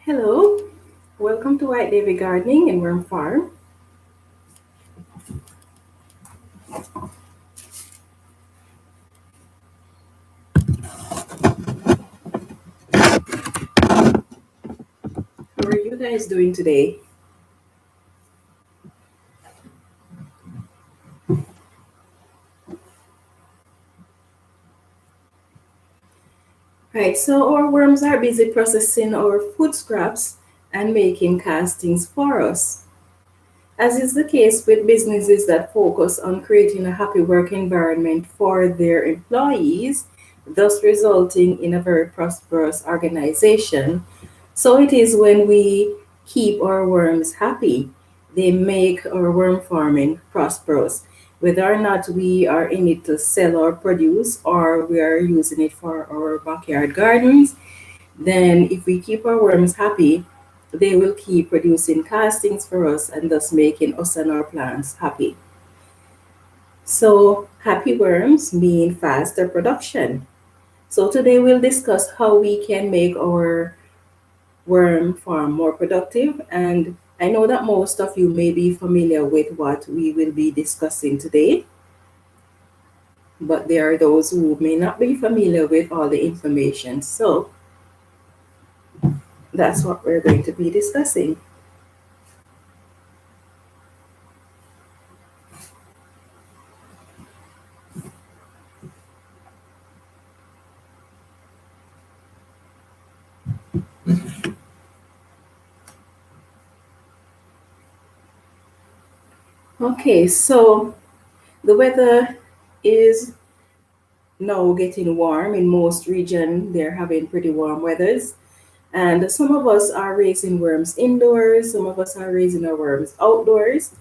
Hello, welcome to White David Gardening and Worm Farm. How are you guys doing today? Right, so our worms are busy processing our food scraps and making castings for us. As is the case with businesses that focus on creating a happy work environment for their employees, thus resulting in a very prosperous organization, so it is when we keep our worms happy. They make our worm farming prosperous. Whether or not we are in it to sell our produce or we are using it for our backyard gardens, then if we keep our worms happy, they will keep producing castings for us and thus making us and our plants happy. So, happy worms mean faster production. So, today we'll discuss how we can make our worm farm more productive. And I know that most of you may be familiar with what we will be discussing today, but there are those who may not be familiar with all the information. So, that's what we're going to be discussing. Okay, so the weather is now getting warm in most regions. They're having pretty warm weathers. And some of us are raising worms indoors, some of us are raising our worms outdoors.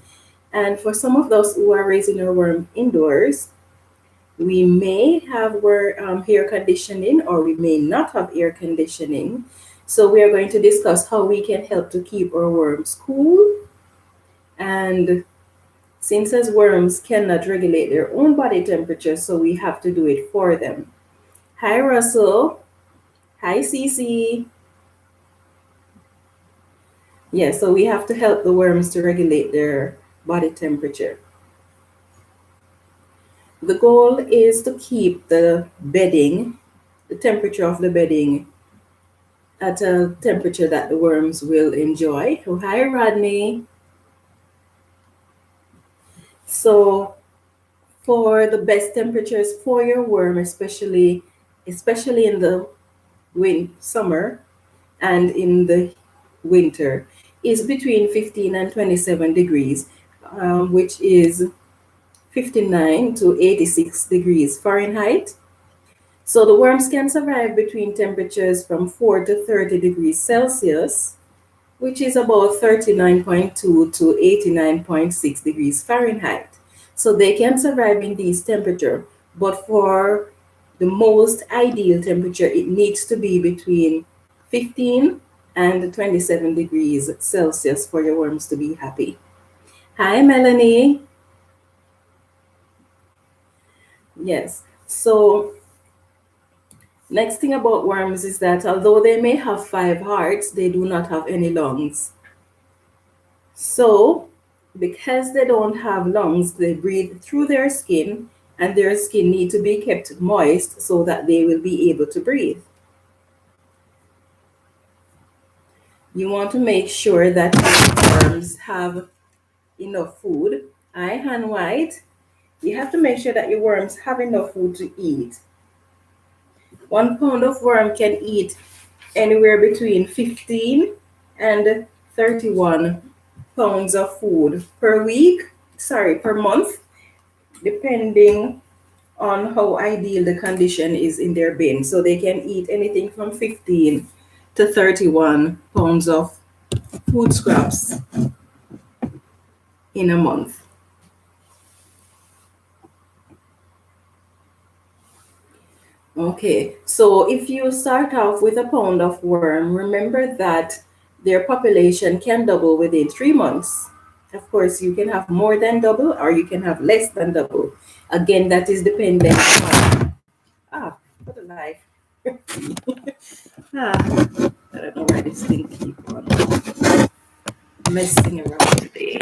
And for some of those who are raising our worm indoors, we may have air conditioning or we may not have air conditioning. So we are going to discuss how we can help to keep our worms cool. And since as worms cannot regulate their own body temperature, so we have to do it for them. Hi, Russell. Hi, Cece. Yeah, so we have to help the worms to regulate their body temperature. The goal is to keep the bedding, the temperature of the bedding, at a temperature that the worms will enjoy. Oh, hi, Rodney. So for the best temperatures for your worm, especially in the summer and in the winter, is between 15 and 27 degrees, which is 59 to 86 degrees Fahrenheit. So the worms can survive between temperatures from 4 to 30 degrees Celsius, which is about 39.2 to 89.6 degrees Fahrenheit. So they can survive in these temperatures, but for the most ideal temperature, it needs to be between 15 and 27 degrees Celsius for your worms to be happy. Hi, Melanie. Yes. So next thing about worms is that although they may have 5 hearts, they do not have any lungs. So because they don't have lungs, they breathe through their skin, and their skin need to be kept moist so that they will be able to breathe. You want to make sure that your worms have enough food. Hi, Han White. You have to make sure that your worms have enough food to eat. 1 pound of worm can eat anywhere between 15 and 31 pounds of food per month, depending on how ideal the condition is in their bin. So they can eat anything from 15 to 31 pounds of food scraps in a month. Okay, so if you start off with a pound of worm, remember that their population can double within 3 months. Of course, you can have more than double or you can have less than double. Again, that is dependent on, what a life. I don't know why this thing keep on messing around today.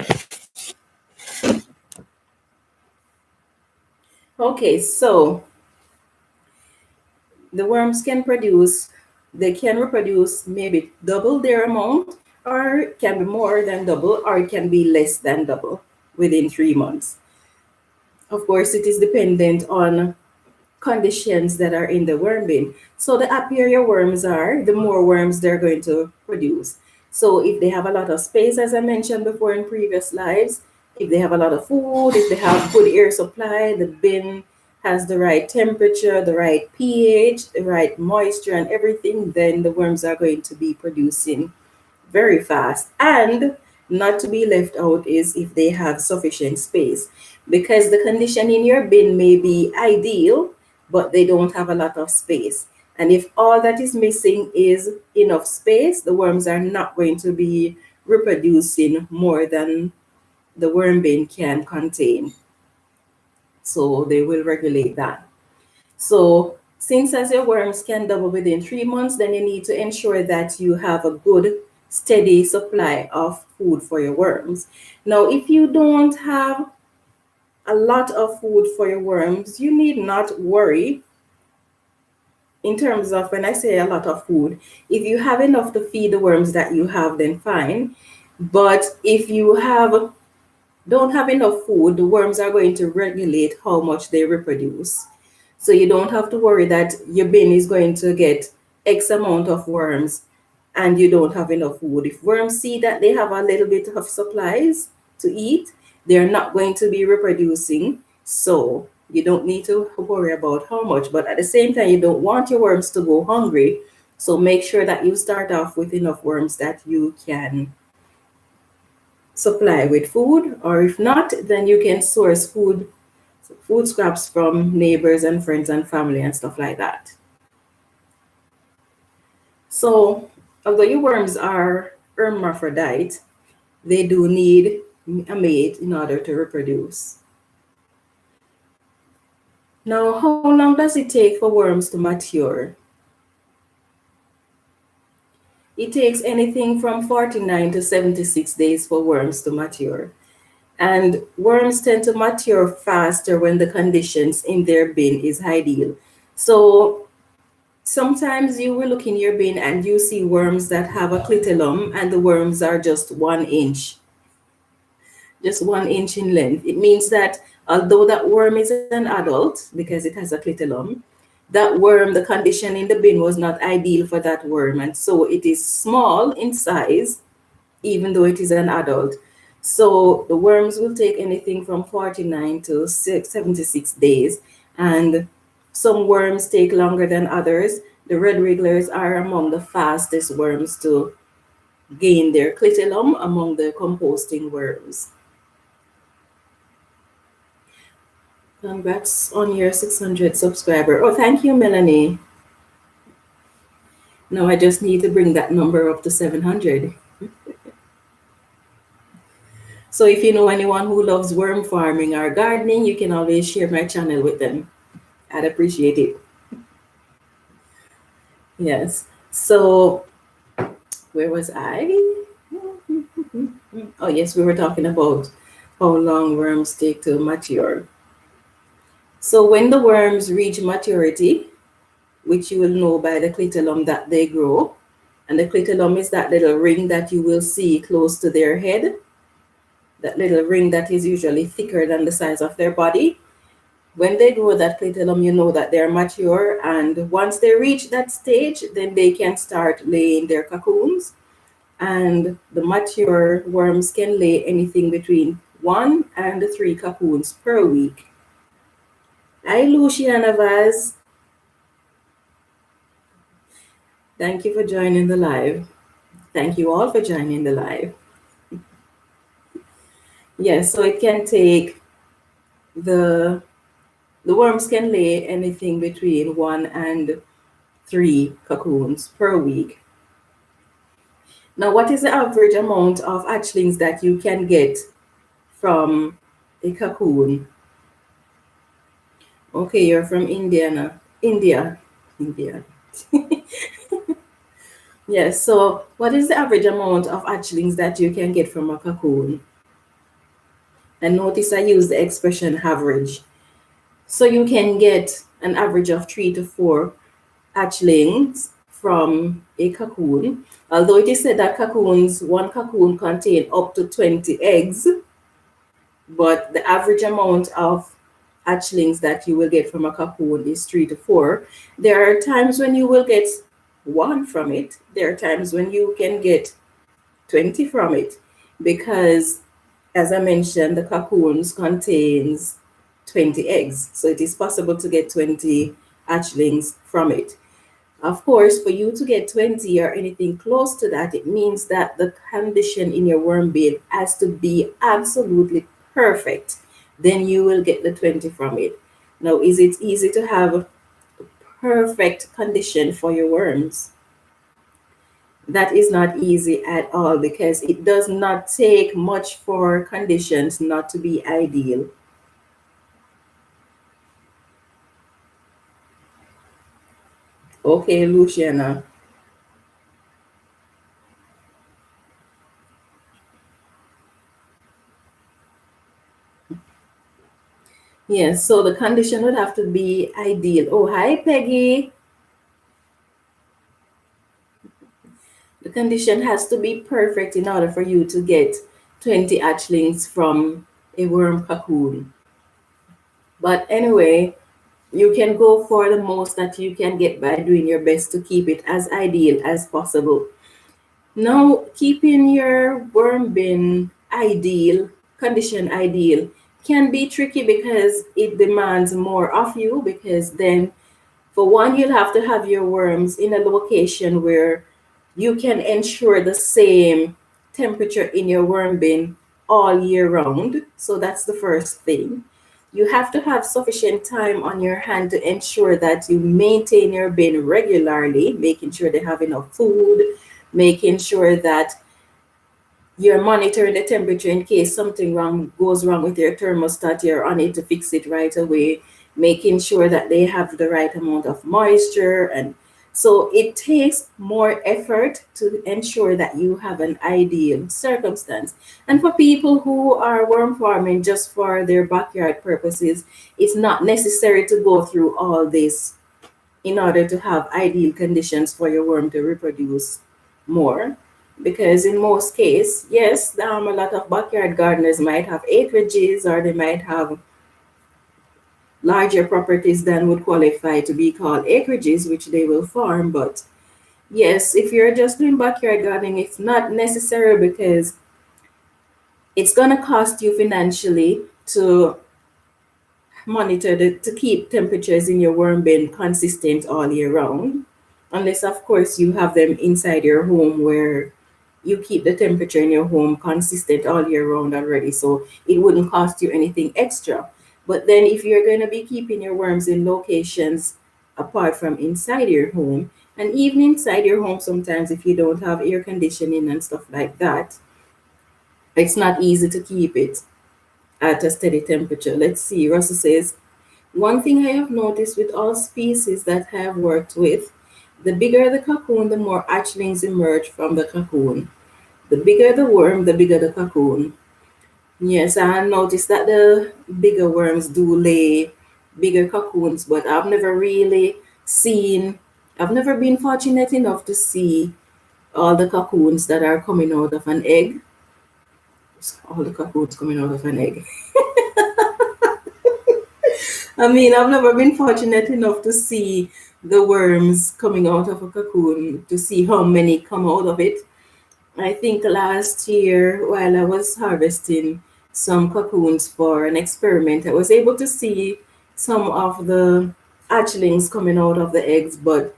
Okay, so the worms can produce, they can reproduce maybe double their amount, or it can be more than double, or it can be less than double within 3 months. Of course, it is dependent on conditions that are in the worm bin. So the happier your worms are, the more worms they're going to produce. So if they have a lot of space, as I mentioned before in previous lives, if they have a lot of food, if they have good air supply, the bin has the right temperature, the right pH, the right moisture and everything, then the worms are going to be producing very fast. And not to be left out is if they have sufficient space, because the condition in your bin may be ideal, but they don't have a lot of space. And if all that is missing is enough space, the worms are not going to be reproducing more than the worm bin can contain. So they will regulate that. So since as your worms can double within 3 months, then you need to ensure that you have a good steady supply of food for your worms. Now, if you don't have a lot of food for your worms, you need not worry in terms of, when I say a lot of food, if you have enough to feed the worms that you have, then fine. But if you don't have enough food, the worms are going to regulate how much they reproduce. So you don't have to worry that your bin is going to get X amount of worms and you don't have enough food. If worms see that they have a little bit of supplies to eat, they're not going to be reproducing. So you don't need to worry about how much. But at the same time, you don't want your worms to go hungry. So make sure that you start off with enough worms that you can supply with food, or if not, then you can source food scraps from neighbors and friends and family and stuff like that. So although your worms are hermaphrodite, they do need a mate in order to reproduce. Now, how long does it take for worms to mature? It takes anything from 49 to 76 days for worms to mature. And worms tend to mature faster when the conditions in their bin is ideal. So sometimes you will look in your bin and you see worms that have a clitellum and the worms are just 1 inch, just 1 inch in length. It means that although that worm is an adult because it has a clitellum, that worm, the condition in the bin was not ideal for that worm. And so it is small in size, even though it is an adult. So the worms will take anything from 49 to 76 days. And some worms take longer than others. The red wrigglers are among the fastest worms to gain their clitellum among the composting worms. Congrats on your 600 subscriber. Oh, thank you, Melanie. Now I just need to bring that number up to 700. So if you know anyone who loves worm farming or gardening, you can always share my channel with them. I'd appreciate it. Yes. So where was I? Oh, yes, we were talking about how long worms take to mature. So when the worms reach maturity, which you will know by the clitellum that they grow, and the clitellum is that little ring that you will see close to their head, that little ring that is usually thicker than the size of their body. When they grow that clitellum, you know that they're mature, and once they reach that stage, then they can start laying their cocoons. And the mature worms can lay anything between 1 and 3 cocoons per week. Hi, Luciana Vaz. Thank you for joining the live. Thank you all for joining the live. Yes, so it can take, the worms can lay anything between 1 and 3 cocoons per week. Now, what is the average amount of hatchlings that you can get from a cocoon? Okay, you're from India. Yes, so what is the average amount of hatchlings that you can get from a cocoon? And notice I use the expression average. So you can get an average of 3 to 4 hatchlings from a cocoon. Although it is said that one cocoon contain up to 20 eggs, but the average amount of hatchlings that you will get from a cocoon is 3 to 4. There are times when you will get one from it. There are times when you can get 20 from it, because as I mentioned, the cocoons contains 20 eggs. So it is possible to get 20 hatchlings from it. Of course, for you to get 20 or anything close to that, it means that the condition in your worm bin has to be absolutely perfect. Then you will get the 20 from it. Now, is it easy to have perfect condition for your worms? That is not easy at all, because it does not take much for conditions not to be ideal. Okay, Luciana. Yes, so the condition would have to be ideal. Oh, hi, Peggy. The condition has to be perfect in order for you to get 20 hatchlings from a worm cocoon. But anyway, you can go for the most that you can get by doing your best to keep it as ideal as possible. Now, keeping your worm bin ideal, condition ideal, can be tricky because it demands more of you. Because then, for one, you'll have to have your worms in a location where you can ensure the same temperature in your worm bin all year round. So that's the first thing. You have to have sufficient time on your hand to ensure that you maintain your bin regularly, making sure they have enough food, making sure that you're monitoring the temperature in case something wrong goes wrong with your thermostat. You're on it to fix it right away, making sure that they have the right amount of moisture. And so it takes more effort to ensure that you have an ideal circumstance. And for people who are worm farming just for their backyard purposes, it's not necessary to go through all this in order to have ideal conditions for your worm to reproduce more. Because in most cases, yes, a lot of backyard gardeners might have acreages, or they might have larger properties than would qualify to be called acreages, which they will farm. But yes, if you're just doing backyard gardening, it's not necessary, because it's going to cost you financially to monitor to keep temperatures in your worm bin consistent all year round. Unless, of course, you have them inside your home where you keep the temperature in your home consistent all year round already. So it wouldn't cost you anything extra. But then, if you're going to be keeping your worms in locations apart from inside your home, and even inside your home, sometimes if you don't have air conditioning and stuff like that, it's not easy to keep it at a steady temperature. Let's see. Russell says, one thing I have noticed with all species that I have worked with, the bigger the cocoon, the more hatchlings emerge from the cocoon. The bigger the worm, the bigger the cocoon. Yes, I noticed that the bigger worms do lay bigger cocoons, but I've never been fortunate enough to see all the cocoons that are coming out of an egg. All the cocoons coming out of an egg. I mean, I've never been fortunate enough to see the worms coming out of a cocoon, to see how many come out of it. I think last year, while I was harvesting some cocoons for an experiment, I was able to see some of the hatchlings coming out of the eggs, but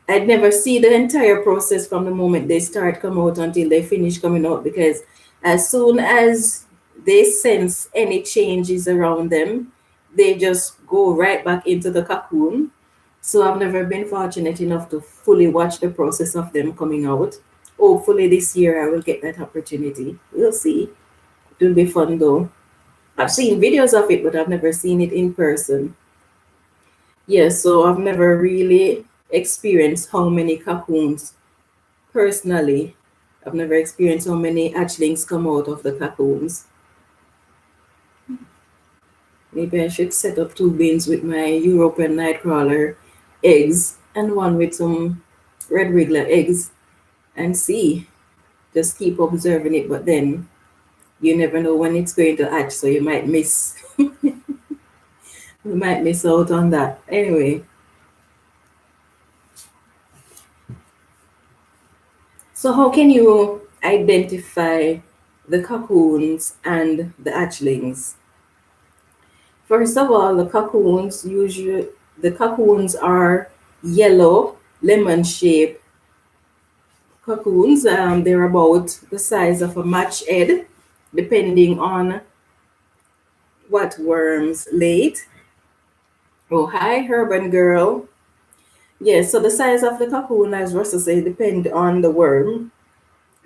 I'd never see the entire process from the moment they start come out until they finish coming out, because as soon as they sense any changes around them, they just go right back into the cocoon. So I've never been fortunate enough to fully watch the process of them coming out. Hopefully this year I will get that opportunity. We'll see. It will be fun though. I've seen videos of it, but I've never seen it in person. Yes, so I've never really experienced how many cocoons personally. I've never experienced how many hatchlings come out of the cocoons. Maybe I should set up two bins with my European nightcrawler eggs and one with some red wiggler eggs and see. Just keep observing it, but then you never know when it's going to hatch, so you might miss you might miss out on that. Anyway, so how can you identify the cocoons and the hatchlings? First of all, the cocoons are yellow, lemon shaped cocoons. They're about the size of a match head, depending on what worms laid. Oh, hi, urban girl. Yes, so the size of the cocoon, as Russell said, depend on the worm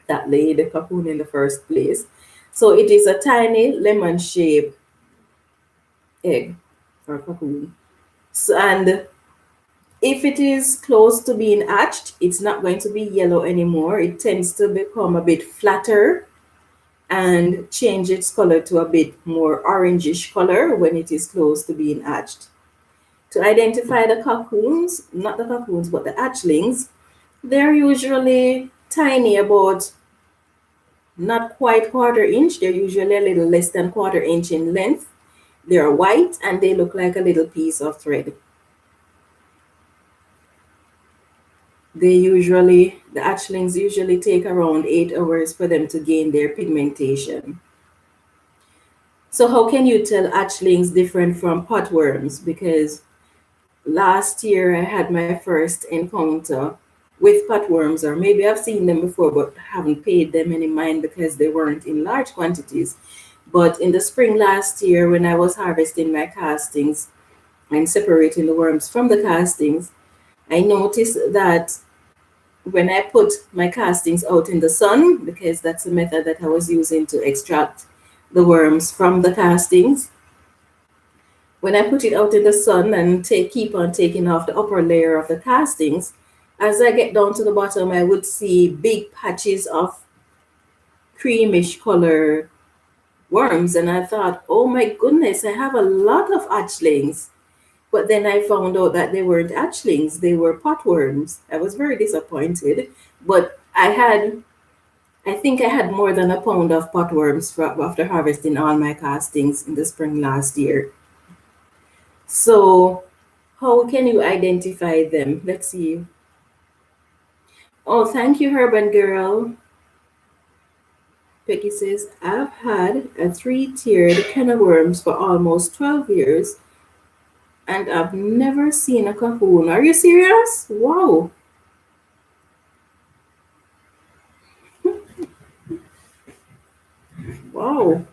that laid the cocoon in the first place. So it is a tiny lemon-shaped egg or cocoon. So, and if it is close to being hatched, it's not going to be yellow anymore. It tends to become a bit flatter and change its color to a bit more orangish color when it is close to being hatched. To identify the cocoons, not the cocoons, but the hatchlings, they're usually tiny, about not quite quarter inch. They're usually a little less than quarter inch in length. They're white and they look like a little piece of thread. The hatchlings usually take around 8 hours for them to gain their pigmentation. So how can you tell hatchlings different from potworms? Because last year I had my first encounter with potworms, or maybe I've seen them before but haven't paid them any mind because they weren't in large quantities. But in the spring last year, when I was harvesting my castings and separating the worms from the castings, I noticed that when I put my castings out in the sun, because that's the method that I was using to extract the worms from the castings, when I put it out in the sun and keep on taking off the upper layer of the castings, as I get down to the bottom, I would see big patches of creamish color worms. And I thought, oh my goodness, I have a lot of hatchlings. But then I found out that they weren't hatchlings, they were potworms. I was very disappointed. But I think I had more than a pound of potworms after harvesting all my castings in the spring last year. So, how can you identify them? Let's see. Oh, thank you, Urban Girl. Peggy says, I've had a three-tiered can of worms for almost 12 years and I've never seen a cocoon. Are you serious? Wow. Wow.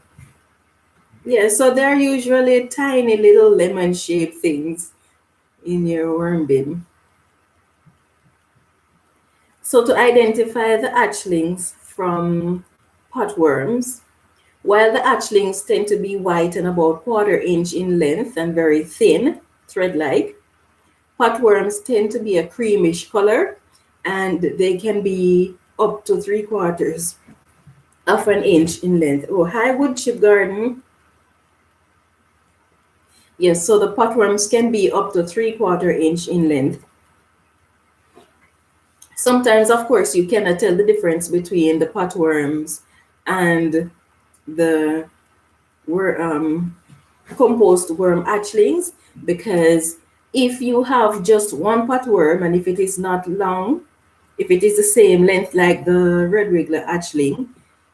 Yeah, so they're usually tiny little lemon-shaped things in your worm bin. So to identify the hatchlings from potworms, while the hatchlings tend to be white and about quarter inch in length and very thin, thread-like, potworms tend to be a creamish color and they can be up to 3/4 of an inch in length. Oh, hi, wood chip garden. Yes, so the potworms can be up to 3/4 inch in length. Sometimes, of course, you cannot tell the difference between the potworms and the compost worm hatchlings, because if you have just one potworm and if it is not long, if it is the same length like the red wiggler hatchling,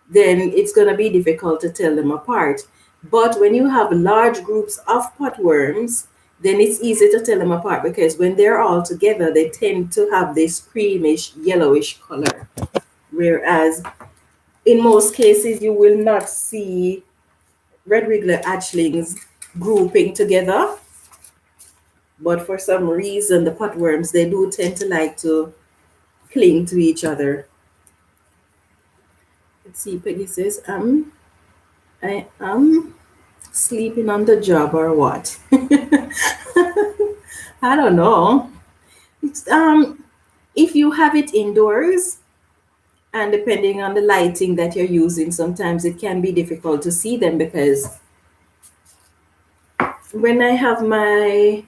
then it's going to be difficult to tell them apart. But when you have large groups of potworms, then it's easy to tell them apart because when they're all together, they tend to have this creamish yellowish color. Whereas in most cases, you will not see red wiggler hatchlings grouping together. But for some reason, the potworms, they do tend to like to cling to each other. Let's see, Peggy says, I am sleeping on the job or what? I don't know. It's, if you have it indoors, and depending on the lighting that you're using, sometimes it can be difficult to see them because when I have my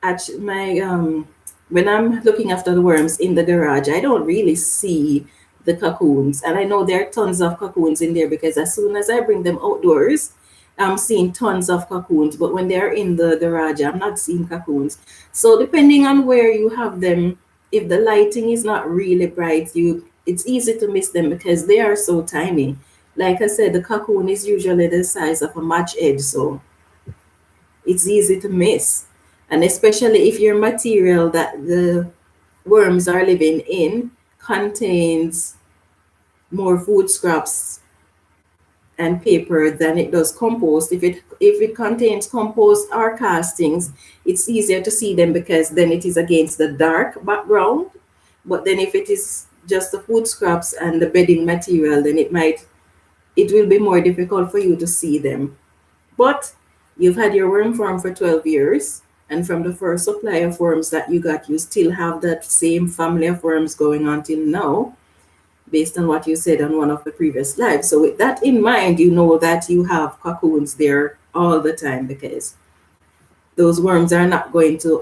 when I'm looking after the worms in the garage, I don't really see the cocoons. And I know there are tons of cocoons in there because as soon as I bring them outdoors, I'm seeing tons of cocoons. But when they're in the garage, I'm not seeing cocoons. So depending on where you have them, if the lighting is not really bright, you it's easy to miss them because they are so tiny. Like I said, the cocoon is usually the size of a match edge, so it's easy to miss. And especially if your material that the worms are living in contains more food scraps and paper than it does compost. If it contains compost or castings, it's easier to see them because then it is against the dark background. But then if it is just the food scraps and the bedding material, then it will be more difficult for you to see them. But you've had your worm farm for 12 years, and from the first supply of worms that you got, you still have that same family of worms going on till now, based on what you said on one of the previous lives. So, with that in mind, you know that you have cocoons there all the time because all those worms are not going to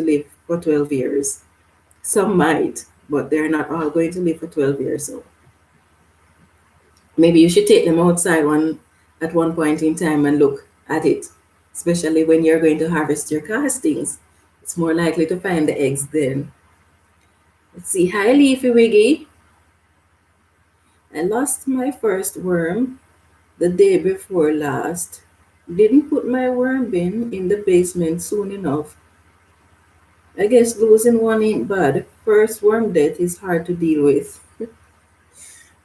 live for 12 years. Some might, but they're not all going to live for 12 years. So, maybe you should take them outside at one point in time and look at it, especially when you're going to harvest your castings. It's more likely to find the eggs then. Let's see. Hi, Leafy Wiggy. I lost my first worm the day before last. Didn't put my worm bin in the basement soon enough. I guess losing one ain't bad. First worm death is hard to deal with.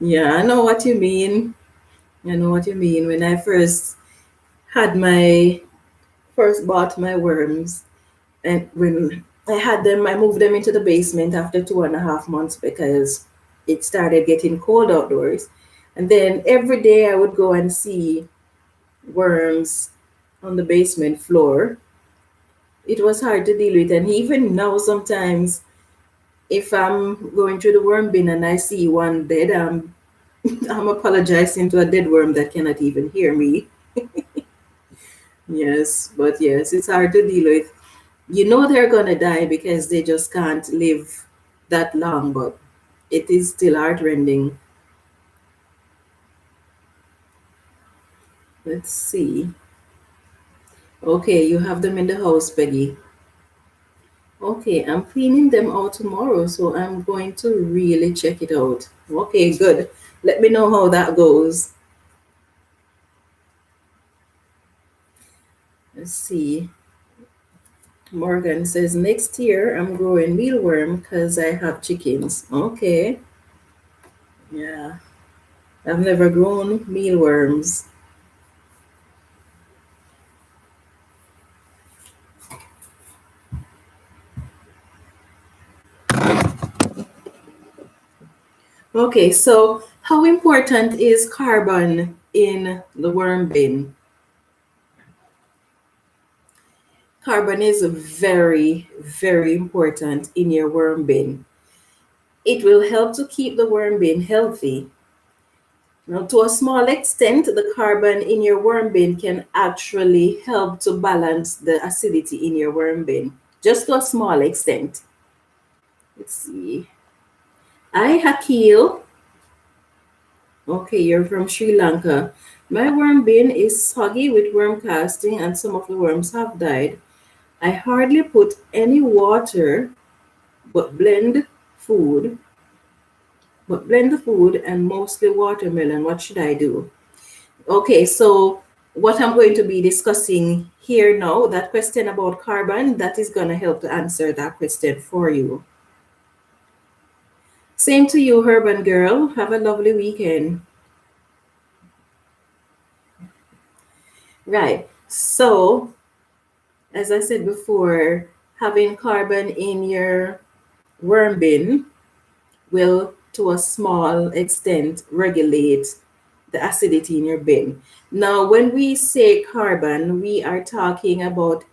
Yeah, I know what you mean. I know what you mean. When I had my first bought my worms, and when I moved them into the basement after 2.5 months because it started getting cold outdoors. And then every day I would go and see worms on the basement floor. It was hard to deal with. And even now, sometimes if I'm going through the worm bin and I see one dead, I'm apologizing to a dead worm that cannot even hear me. Yes, but yes, it's hard to deal with. You know they're gonna die because they just can't live that long, but it is still heartrending. Let's see. Okay, you have them in the house, Peggy. Okay, I'm cleaning them out tomorrow, so I'm going to really check it out. Okay, good. Let me know how that goes. Let's see. Morgan says next year I'm growing mealworm because I have chickens. Okay, yeah. I've never grown mealworms. Okay, so how important is carbon in the worm bin? Carbon is very, very important in your worm bin. It will help to keep the worm bin healthy. Now, to a small extent, the carbon in your worm bin can actually help to balance the acidity in your worm bin, just to a small extent. Let's see. Hi, Hakil. Okay, you're from Sri Lanka. My worm bin is soggy with worm casting, and some of the worms have died. I hardly put any water, but food, blend the food and mostly watermelon. What should I do? Okay, so what I'm going to be discussing here now, that question about carbon, that is going to help to answer that question for you. Same to you, Urban Girl. Have a lovely weekend. Right. So, as I said before, having carbon in your worm bin will, to a small extent, regulate the acidity in your bin. Now, when we say carbon, we are talking about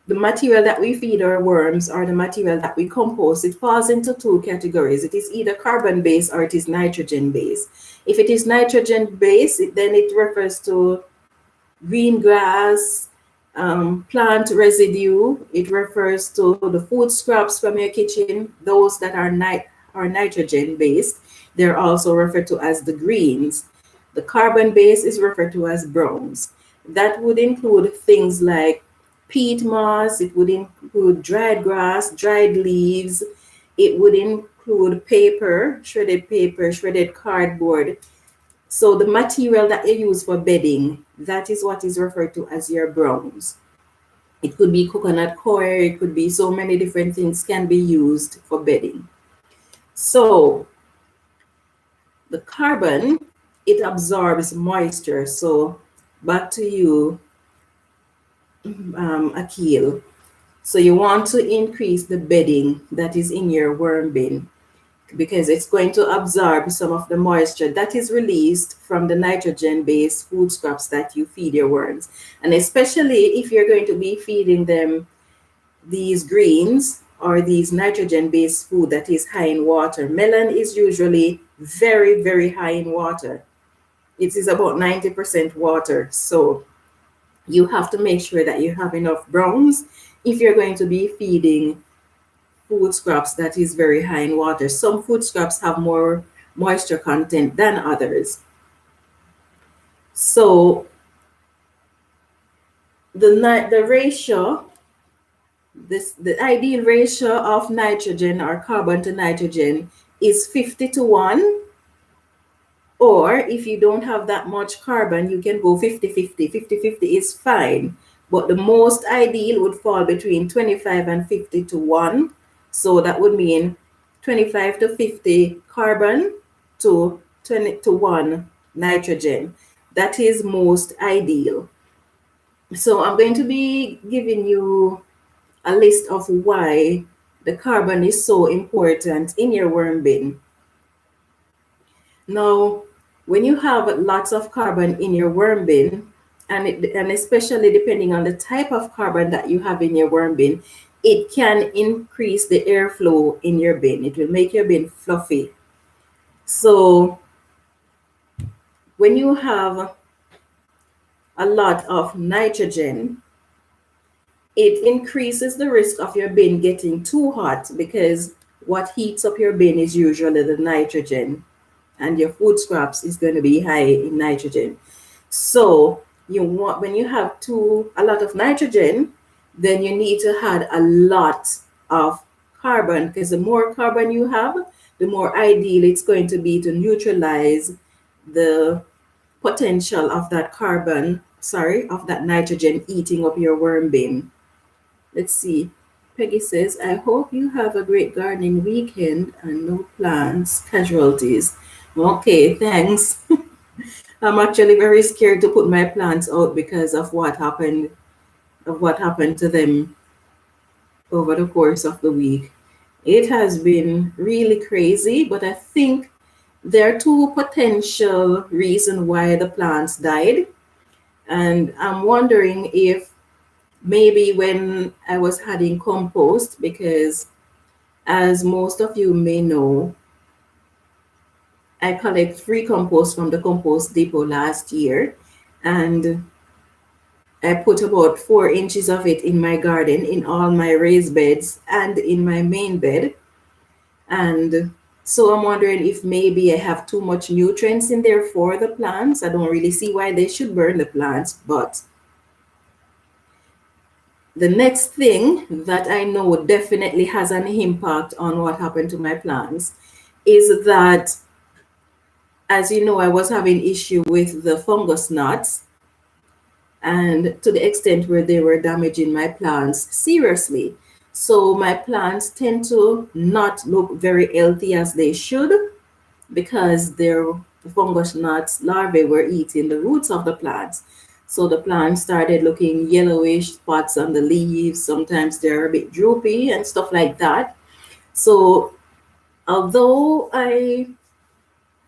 the material that we feed our worms or the material that we compost, it falls into two categories. It is either carbon based or it is nitrogen based. If it is nitrogen based, then it refers to green grass, plant residue. It refers to the food scraps from your kitchen, those that are nitrogen based. They're also referred to as the greens. The carbon base is referred to as browns. That would include things like peat moss, it would include dried grass, dried leaves, it would include paper, shredded cardboard. So the material that you use for bedding, that is what is referred to as your browns. It could be coconut coir, it could be so many different things can be used for bedding. So the carbon, it absorbs moisture. So back to you, Akil. So you want to increase the bedding that is in your worm bin because it's going to absorb some of the moisture that is released from the nitrogen-based food scraps that you feed your worms. And especially if you're going to be feeding them these greens or these nitrogen-based food that is high in water. Melon is usually very, very high in water. It is about 90% water. So you have to make sure that you have enough browns if you're going to be feeding food scraps that is very high in water. Some food scraps have more moisture content than others. So the ratio, the ideal ratio of nitrogen or carbon to nitrogen is 50-1. Or if you don't have that much carbon, you can go 50-50. 50-50 is fine. But the most ideal would fall between 25 and 50-1. So that would mean 25 to 50 carbon to 20-1 nitrogen. That is most ideal. So I'm going to be giving you a list of why the carbon is so important in your worm bin. Now, when you have lots of carbon in your worm bin, and especially depending on the type of carbon that you have in your worm bin, it can increase the airflow in your bin. It will make your bin fluffy. So when you have a lot of nitrogen, it increases the risk of your bin getting too hot because what heats up your bin is usually the nitrogen, and your food scraps is going to be high in nitrogen. So you want, when you have a lot of nitrogen, then you need to add a lot of carbon, because the more carbon you have, the more ideal it's going to be to neutralize the potential of that of that nitrogen eating up your worm bin. Let's see. Peggy says, I hope you have a great gardening weekend and no plants casualties. Okay, thanks. I'm actually very scared to put my plants out because of what happened to them over the course of the week. It has been really crazy, but I think there are two potential reasons why the plants died. And I'm wondering if maybe when I was adding compost, because as most of you may know, I collect free compost from the compost depot last year, and I put about 4 inches of it in my garden, in all my raised beds and in my main bed. And so I'm wondering if maybe I have too much nutrients in there for the plants. I don't really see why they should burn the plants, but the next thing that I know definitely has an impact on what happened to my plants is that, as you know, I was having issue with the fungus knots, and to the extent where they were damaging my plants seriously. So my plants tend to not look very healthy as they should because the fungus knots larvae were eating the roots of the plants. So the plants started looking yellowish, spots on the leaves. Sometimes they're a bit droopy and stuff like that. So although I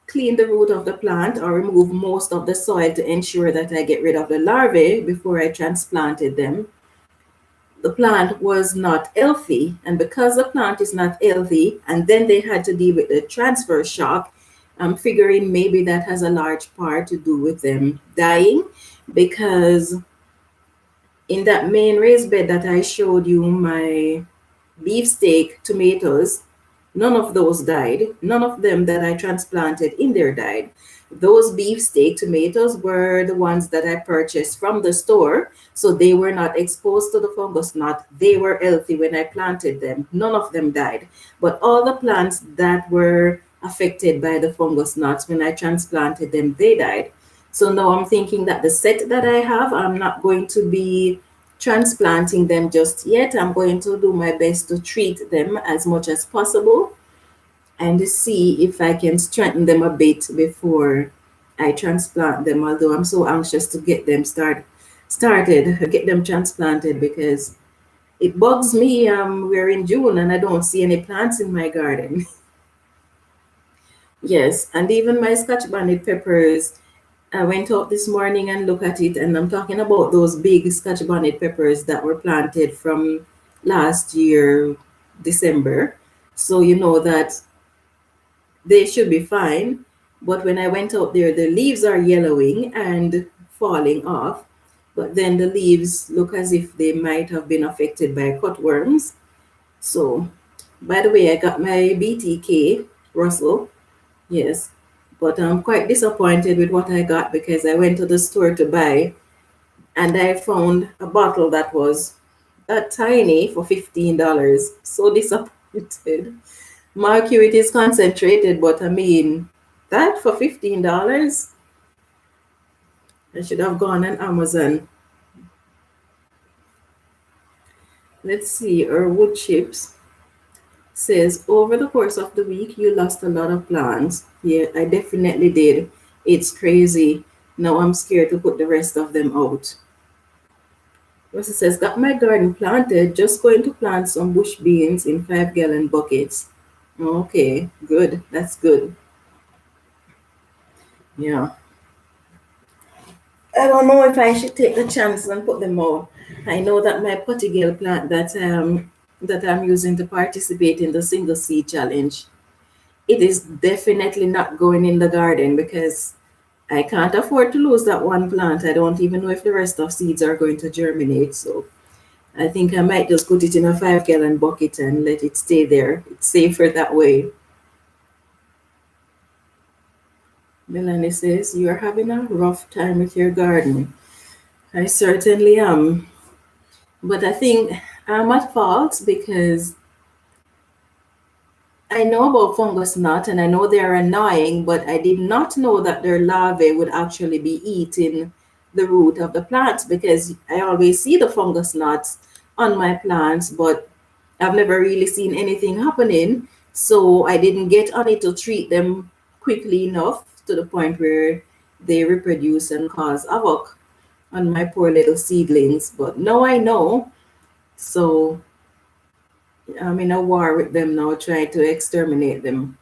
clean the root of the plant or remove most of the soil to ensure that I get rid of the larvae before I transplanted them, the plant was not healthy. And because the plant is not healthy, and then they had to deal with the transfer shock, I'm figuring maybe that has a large part to do with them dying, because in that main raised bed that I showed you, my beefsteak tomatoes, none of those died. None of them that I transplanted in there died. Those beefsteak tomatoes were the ones that I purchased from the store. So they were not exposed to the fungus knot. They were healthy when I planted them. None of them died. But all the plants that were affected by the fungus knots, when I transplanted them, they died. So now I'm thinking that the set that I have, I'm not going to be transplanting them just yet. I'm going to do my best to treat them as much as possible and to see if I can strengthen them a bit before I transplant them. Although I'm so anxious to get them get them transplanted, because it bugs me. We're in June and I don't see any plants in my garden. Yes, and even my Scotch bonnet peppers, I went out this morning and looked at it, and I'm talking about those big Scotch bonnet peppers that were planted from last year, December. So you know that they should be fine. But when I went out there, the leaves are yellowing and falling off. But then the leaves look as if they might have been affected by cutworms. So, by the way, I got my BTK, Russell. Yes, but I'm quite disappointed with what I got, because I went to the store to buy and I found a bottle that was that tiny for $15. So disappointed. Mercury is concentrated, but I mean, that for $15? I should have gone on Amazon. Let's see, our wood chips says, over the course of the week, you lost a lot of plants. Yeah, I definitely did. It's crazy. Now I'm scared to put the rest of them out. Rosa says, got my garden planted, just going to plant some bush beans in 5-gallon buckets. Okay, good. That's good. Yeah. I don't know if I should take the chance and put them out. I know that my Portugal plant that I'm using to participate in the single seed challenge, it is definitely not going in the garden, because I can't afford to lose that one plant. I don't even know if the rest of seeds are going to germinate. So I think I might just put it in a 5-gallon bucket and let it stay there. It's safer that way. Melanie says, you're having a rough time with your garden. I certainly am. But I think I'm at fault, because I know about fungus gnat and I know they're annoying, but I did not know that their larvae would actually be eating the root of the plants, because I always see the fungus gnats on my plants, but I've never really seen anything happening. So I didn't get on it to treat them quickly enough to the point where they reproduce and cause havoc on my poor little seedlings. But now I know. So I'm in a war with them now, trying to exterminate them.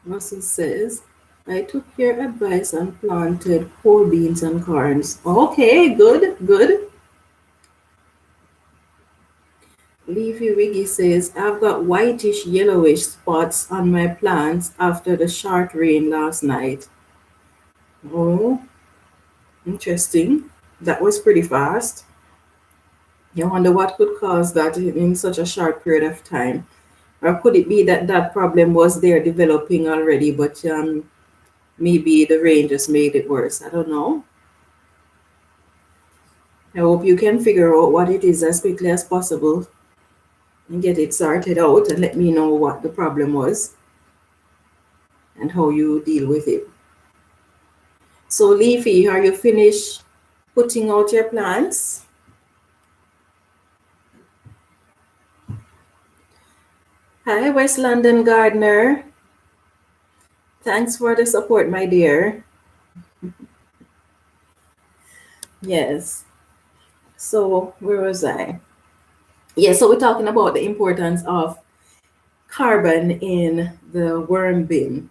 Russell says, I took your advice and planted whole beans and corns. Okay, good, good. Leafy Wiggy says, I've got whitish yellowish spots on my plants after the short rain last night. Oh, interesting. That was pretty fast. I wonder what could cause that in such a short period of time. Or could it be that that problem was there developing already, but maybe the rain just made it worse? I don't know. I hope you can figure out what it is as quickly as possible and get it sorted out and let me know what the problem was and how you deal with it. So, Leafy, are you finished putting out your plants? Hi, West London Gardener. Thanks for the support, my dear. Yes. So, where was I? Yeah, so we're talking about the importance of carbon in the worm bin.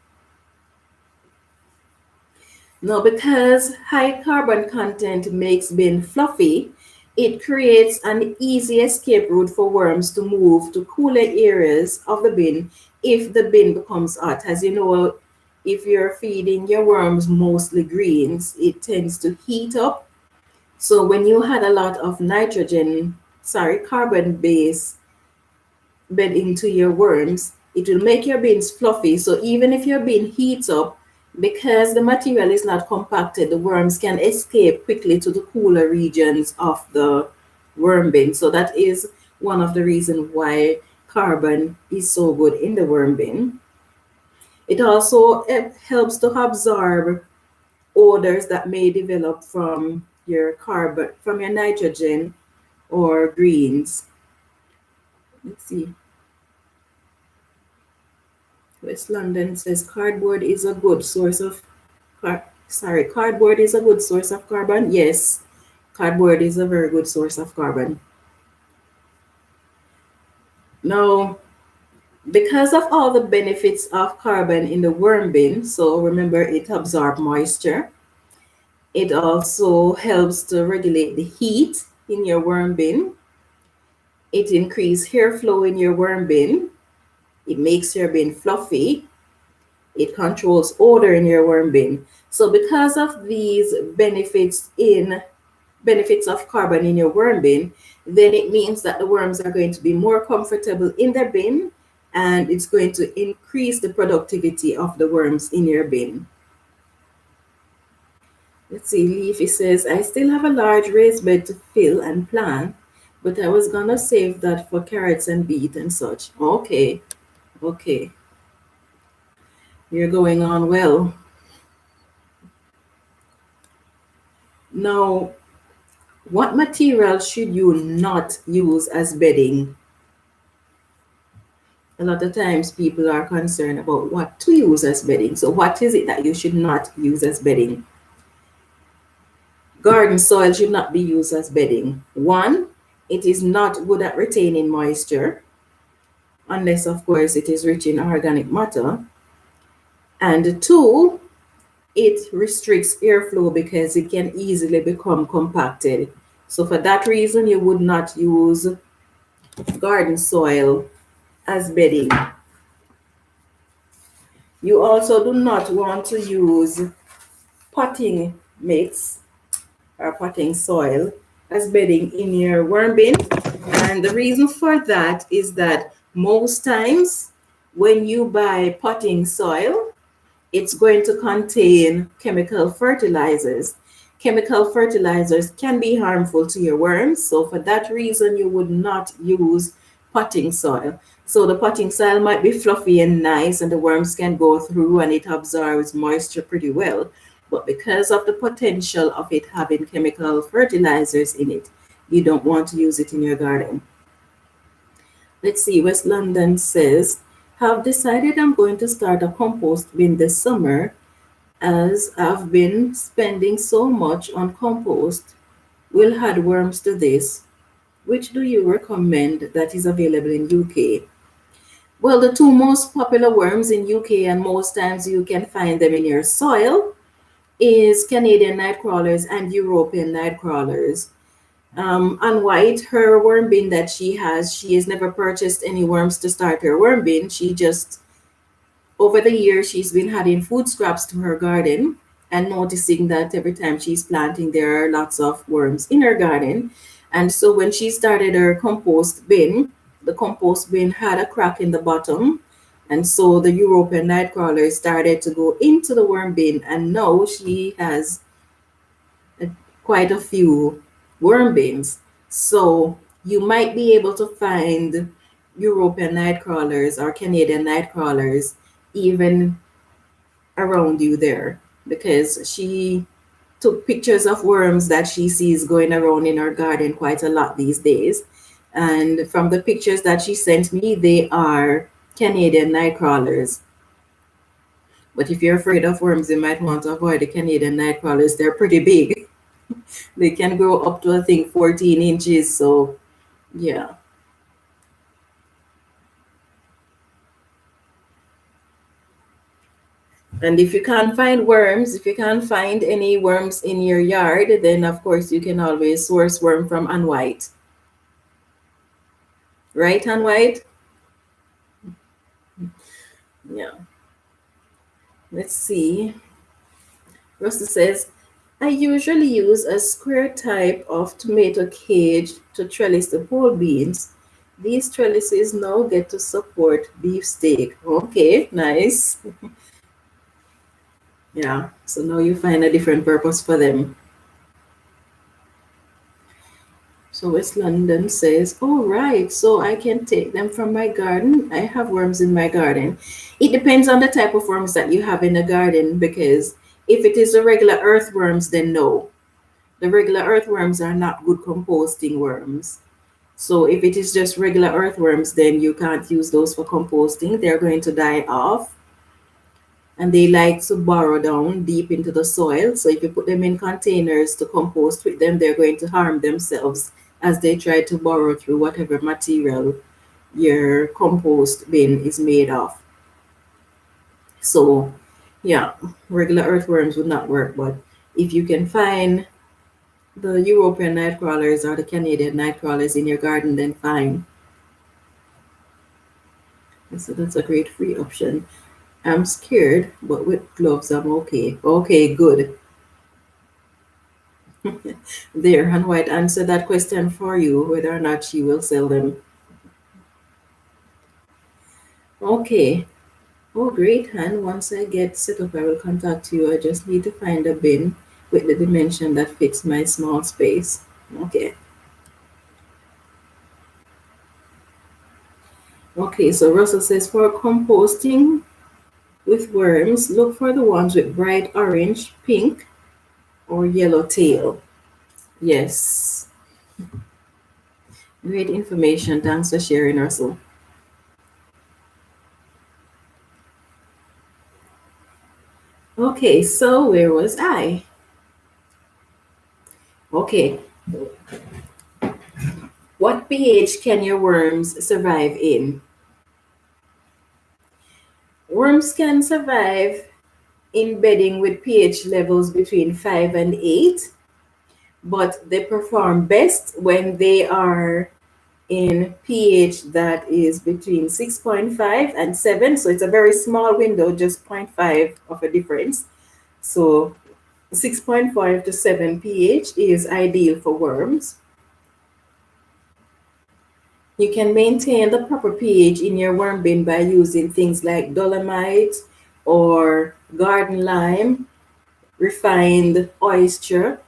Now, because high carbon content makes bin fluffy, it creates an easy escape route for worms to move to cooler areas of the bin if the bin becomes hot. As you know, if you're feeding your worms mostly greens, it tends to heat up. So when you had a lot of carbon base bed into your worms, it will make your bins fluffy. So even if your bin heats up, because the material is not compacted, the worms can escape quickly to the cooler regions of the worm bin. So that is one of the reasons why carbon is so good in the worm bin. It also helps to absorb odors that may develop from your carbon, from your nitrogen or greens. Let's see. West London says cardboard is a good source of cardboard is a good source of carbon. Yes, cardboard is a very good source of carbon. Now, because of all the benefits of carbon in the worm bin, so remember it absorbs moisture. It also helps to regulate the heat in your worm bin. It increases airflow in your worm bin. It makes your bin fluffy. It controls odor in your worm bin. So because of these benefits of carbon in your worm bin, then it means that the worms are going to be more comfortable in their bin, and it's going to increase the productivity of the worms in your bin. Let's see, Leafy says, I still have a large raised bed to fill and plant, but I was gonna save that for carrots and beet and such. Okay, okay. You're going on well. Now, what material should you not use as bedding? A lot of times people are concerned about what to use as bedding. So what is it that you should not use as bedding? Garden soil should not be used as bedding. One, it is not good at retaining moisture, unless of course it is rich in organic matter. And two, it restricts airflow because it can easily become compacted. So for that reason, you would not use garden soil as bedding. You also do not want to use potting mix or potting soil as bedding in your worm bin. And the reason for that is that most times when you buy potting soil, it's going to contain chemical fertilizers. Chemical fertilizers can be harmful to your worms, so for that reason, you would not use potting soil. So the potting soil might be fluffy and nice, and the worms can go through and it absorbs moisture pretty well. But because of the potential of it having chemical fertilizers in it, you don't want to use it in your garden. Let's see, West London says, have decided I'm going to start a compost bin this summer as I've been spending so much on compost. Will add worms to this. Which do you recommend that is available in UK? Well, the two most popular worms in UK, and most times you can find them in your soil, is Canadian night crawlers and European night crawlers. On White, her worm bin that she has never purchased any worms to start her worm bin. She just, over the years, she's been adding food scraps to her garden and noticing that every time she's planting, there are lots of worms in her garden. And so when she started her compost bin, the compost bin had a crack in the bottom. And so the European night crawlers started to go into the worm bin. And now she has quite a few worm bins. So you might be able to find European night crawlers or Canadian night crawlers even around you there, because she took pictures of worms that she sees going around in her garden quite a lot these days. And from the pictures that she sent me, they are Canadian night crawlers. But if you're afraid of worms, you might want to avoid the Canadian night crawlers. They're pretty big. They can grow up to, I think, 14 inches. So, yeah. And if you can't find worms, if you can't find any worms in your yard, then of course you can always source worm from unwhite. Right, unwhite? Yeah. Let's see. Russell says, I usually use a square type of tomato cage to trellis the pole beans. These trellises now get to support beefsteak. Okay, nice. Yeah, so now you find a different purpose for them. So West London says, oh, right, so I can take them from my garden. I have worms in my garden. It depends on the type of worms that you have in the garden, because if it is the regular earthworms, then no. The regular earthworms are not good composting worms. So if it is just regular earthworms, then you can't use those for composting. They're going to die off. And they like to burrow down deep into the soil. So if you put them in containers to compost with them, they're going to harm themselves as they try to burrow through whatever material your compost bin is made of. So yeah, regular earthworms would not work. But if you can find the European night crawlers or the Canadian night crawlers in your garden, then fine. So that's a great free option. I'm scared, but with gloves, I'm okay. Okay, good. There, Han White answered that question for you, whether or not she will sell them. Okay. Oh, great, Han. Once I get set up, I will contact you. I just need to find a bin with the dimension that fits my small space. Okay. Okay, so Russell says for composting with worms, look for the ones with bright orange, pink, or yellow tail. Yes. Great information. Thanks for sharing, Russell. Okay, so where was I? Okay. What pH can your worms survive in? Worms can survive in bedding with pH levels between 5 and 8, but they perform best when they are in pH that is between 6.5 and 7. So it's a very small window, just 0.5 of a difference. So 6.5 to 7 pH is ideal for worms. You can maintain the proper pH in your worm bin by using things like dolomite or garden lime, refined oyster,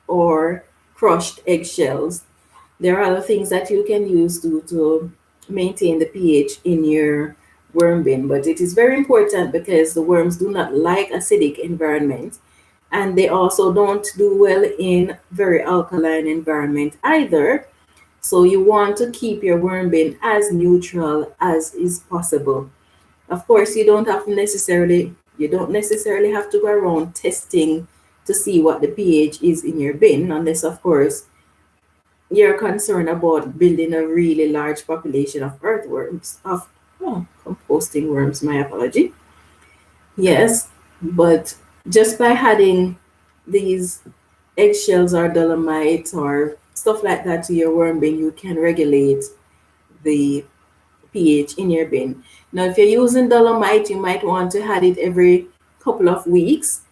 or crushed eggshells. There are other things that you can use to maintain the pH in your worm bin, but it is very important because the worms do not like acidic environment, and they also don't do well in very alkaline environment either. So you want to keep your worm bin as neutral as is possible. Of course, you don't necessarily have to go around testing to see what the pH is in your bin, unless of course you're concerned about building a really large population of earthworms, of composting worms, my apology. Yes, but just by adding these eggshells or dolomite or stuff like that to your worm bin, you can regulate the pH in your bin. Now, if you're using dolomite, you might want to add it every couple of weeks.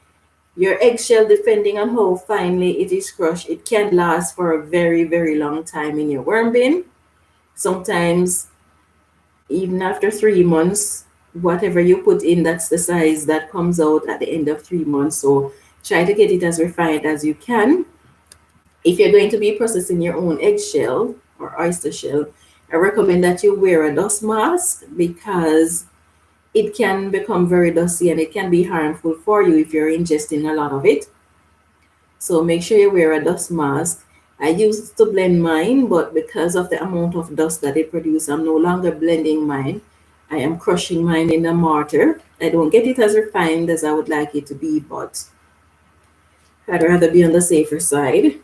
Your eggshell, depending on how finely it is crushed, it can last for a very, very long time in your worm bin. Sometimes, even after 3 months, whatever you put in, that's the size that comes out at the end of 3 months. So try to get it as refined as you can. If you're going to be processing your own eggshell or oyster shell, I recommend that you wear a dust mask because it can become very dusty and it can be harmful for you if you're ingesting a lot of it. So make sure you wear a dust mask. I used to blend mine, but because of the amount of dust that it produces, I'm no longer blending mine. I am crushing mine in a mortar. I don't get it as refined as I would like it to be, but I'd rather be on the safer side.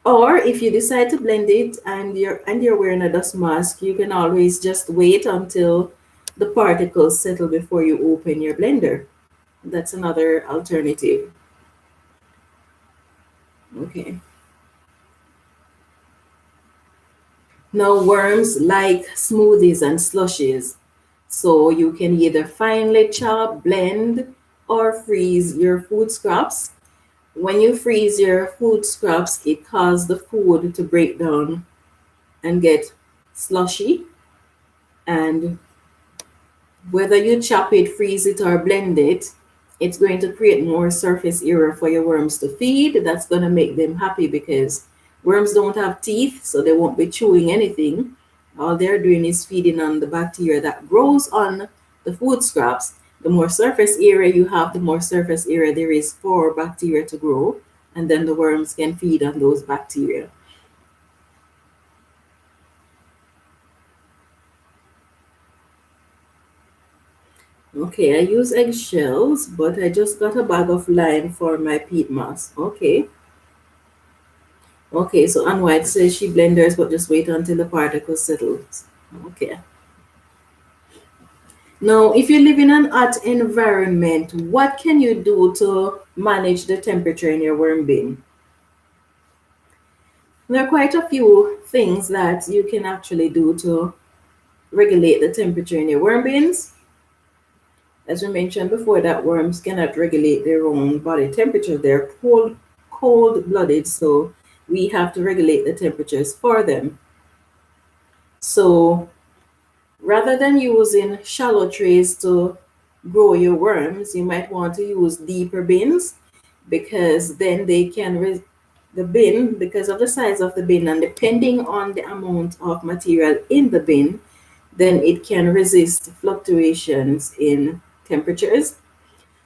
Or if you decide to blend it and you're wearing a dust mask, you can always just wait until the particles settle before you open your blender. That's another alternative. Okay. Now, worms like smoothies and slushies. So you can either finely chop, blend, or freeze your food scraps. When you freeze your food scraps, it causes the food to break down and get slushy. And whether you chop it, freeze it, or blend it, it's going to create more surface area for your worms to feed. That's going to make them happy because worms don't have teeth, so they won't be chewing anything. All they're doing is feeding on the bacteria that grows on the food scraps. The more surface area you have, the more surface area there is for bacteria to grow, and then the worms can feed on those bacteria. Okay, I use eggshells, but I just got a bag of lime for my peat moss. Okay. Okay, so Ann White says she blenders, but just wait until the particles settle. Okay. Now, if you live in an hot environment, what can you do to manage the temperature in your worm bin? There are quite a few things that you can actually do to regulate the temperature in your worm bins. As we mentioned before, that worms cannot regulate their own body temperature. They're cold-blooded, so we have to regulate the temperatures for them. So rather than using shallow trays to grow your worms, you might want to use deeper bins because then they can the bin, because of the size of the bin and depending on the amount of material in the bin, then it can resist fluctuations in temperatures.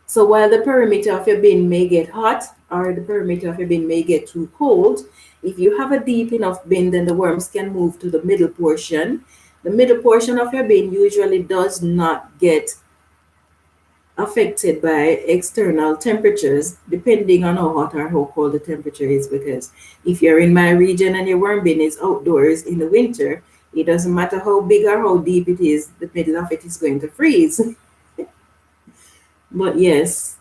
So while the perimeter of your bin may get hot or the perimeter of your bin may get too cold, if you have a deep enough bin, then the worms can move to the middle portion. The middle portion of your bin usually does not get affected by external temperatures, depending on how hot or how cold the temperature is. Because if you're in my region and your worm bin is outdoors in the winter, it doesn't matter how big or how deep it is, the middle of it is going to freeze. But yes,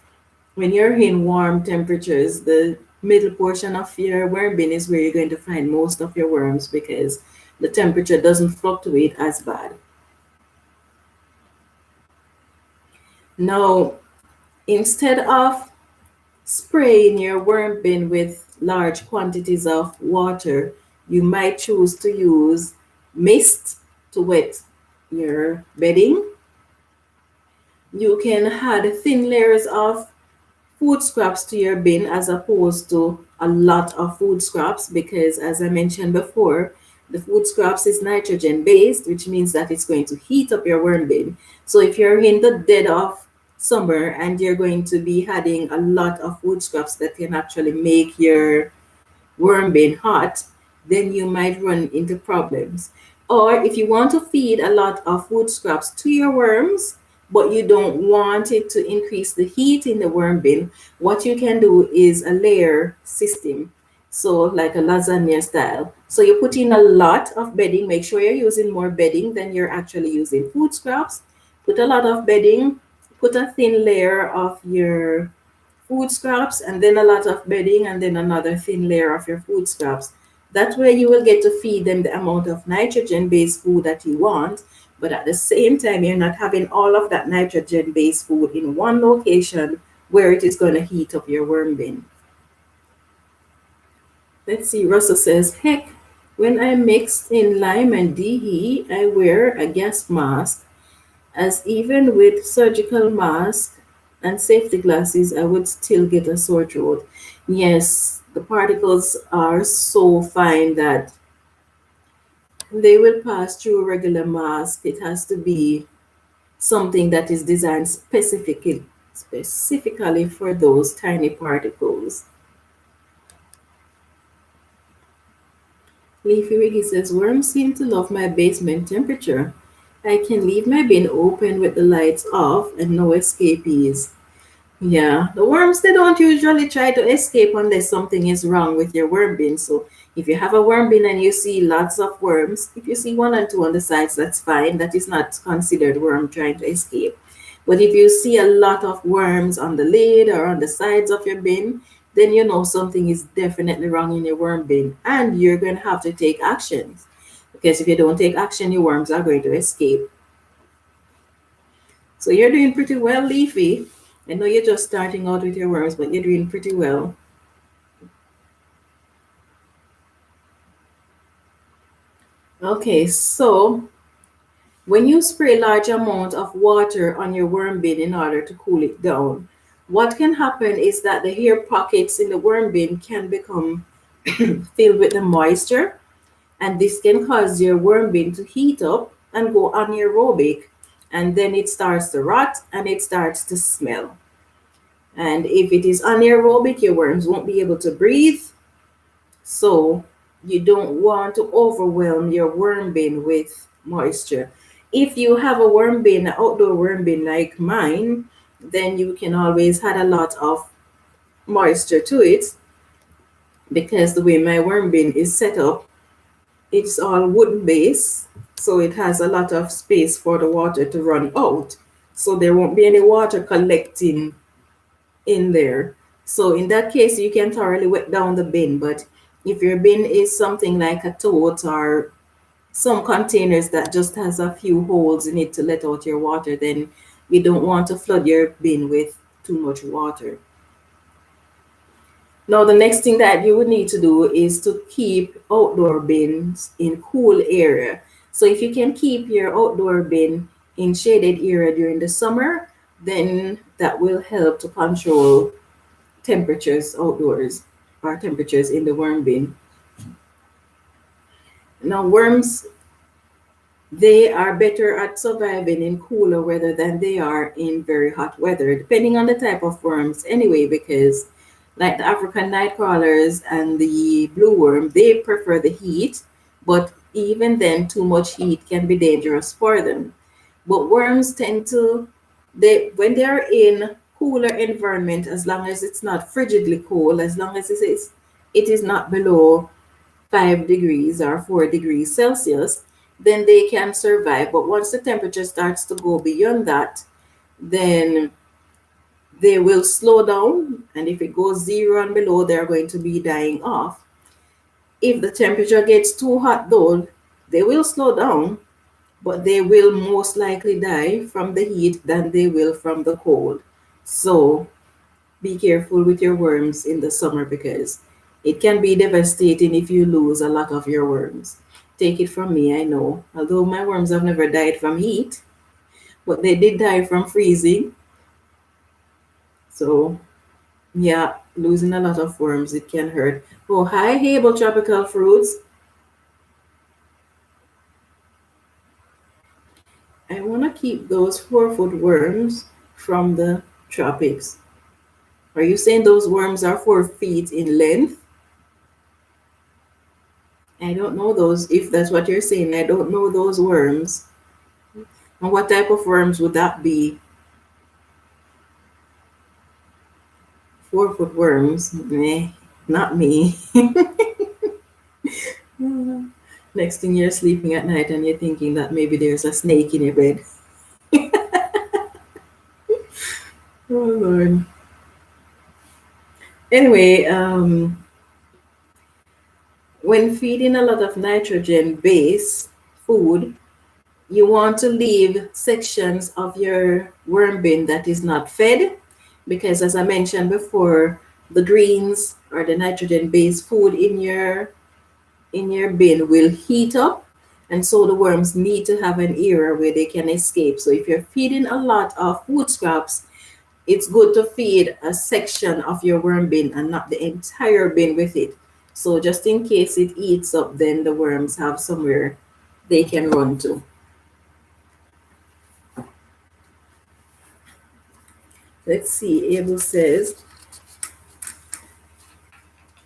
when you're in warm temperatures, the middle portion of your worm bin is where you're going to find most of your worms because the temperature doesn't fluctuate as bad. Now, instead of spraying your worm bin with large quantities of water, you might choose to use mist to wet your bedding. You can add thin layers of food scraps to your bin as opposed to a lot of food scraps because, as I mentioned before, the food scraps is nitrogen based, which means that it's going to heat up your worm bin. So if you're in the dead of summer and you're going to be adding a lot of food scraps that can actually make your worm bin hot, then you might run into problems. Or if you want to feed a lot of food scraps to your worms, but you don't want it to increase the heat in the worm bin, what you can do is a layer system. So like a lasagna style. So you put in a lot of bedding, make sure you're using more bedding than you're actually using food scraps. Put a lot of bedding, put a thin layer of your food scraps and then a lot of bedding and then another thin layer of your food scraps. That way you will get to feed them the amount of nitrogen based food that you want, but at the same time you're not having all of that nitrogen based food in one location where it is going to heat up your worm bin. Let's see, Russell says, heck, when I mixed in lime and DE, I wear a gas mask, as even with surgical mask and safety glasses, I would still get a sore throat. Yes, the particles are so fine that they will pass through a regular mask. It has to be something that is designed specifically for those tiny particles. Leafy Wiggy says, worms seem to love my basement temperature. I can leave my bin open with the lights off and no escapees. Yeah, the worms, they don't usually try to escape unless something is wrong with your worm bin. So if you have a worm bin and you see lots of worms, if you see one and two on the sides, that's fine. That is not considered worm trying to escape. But if you see a lot of worms on the lid or on the sides of your bin, then you know something is definitely wrong in your worm bin and you're going to have to take actions. Because if you don't take action, your worms are going to escape. So you're doing pretty well, Leafy. I know you're just starting out with your worms, but you're doing pretty well. Okay, so when you spray large amount of water on your worm bin in order to cool it down, what can happen is that the air pockets in the worm bin can become filled with the moisture, and this can cause your worm bin to heat up and go anaerobic, and then it starts to rot and it starts to smell. And if it is anaerobic, your worms won't be able to breathe. So you don't want to overwhelm your worm bin with moisture. If you have a worm bin, an outdoor worm bin like mine, then you can always add a lot of moisture to it, because the way my worm bin is set up, it's all wooden base. So it has a lot of space for the water to run out. So there won't be any water collecting in there. So in that case, you can thoroughly wet down the bin. But if your bin is something like a tote or some containers that just has a few holes in it to let out your water, then you don't want to flood your bin with too much water. Now, the next thing that you would need to do is to keep outdoor bins in cool area. So if you can keep your outdoor bin in shaded area during the summer, then that will help to control temperatures outdoors or temperatures in the worm bin. Now, worms, they are better at surviving in cooler weather than they are in very hot weather, depending on the type of worms anyway, because like the African night crawlers and the blue worm, they prefer the heat, but even then, too much heat can be dangerous for them. But worms tend to, they when they are in cooler environment, as long as it's not frigidly cold, as long as it is not below 5 degrees or 4 degrees Celsius, then they can survive. But once the temperature starts to go beyond that, then they will slow down. And if it goes zero and below, they're going to be dying off. If the temperature gets too hot, though, they will slow down, but they will most likely die from the heat than they will from the cold. So be careful with your worms in the summer, because it can be devastating if you lose a lot of your worms. Take it from me, I know. Although my worms have never died from heat, but they did die from freezing. So, yeah, losing a lot of worms, it can hurt. Oh, hi, Hable Tropical Fruits. I want to keep those 4 foot worms from the tropics. Are you saying those worms are 4 feet in length? I don't know those. If that's what you're saying, I don't know those worms. And what type of worms would that be? 4 foot worms? Meh, not me. Next thing, you're sleeping at night and you're thinking that maybe there's a snake in your bed. Oh Lord. Anyway, when feeding a lot of nitrogen based food, you want to leave sections of your worm bin that is not fed, because as I mentioned before, the greens or the nitrogen based food in your bin will heat up, and so the worms need to have an area where they can escape. So if you're feeding a lot of food scraps, it's good to feed a section of your worm bin and not the entire bin with it. So just in case it eats up, then the worms have somewhere they can run to. Let's see, Abel says,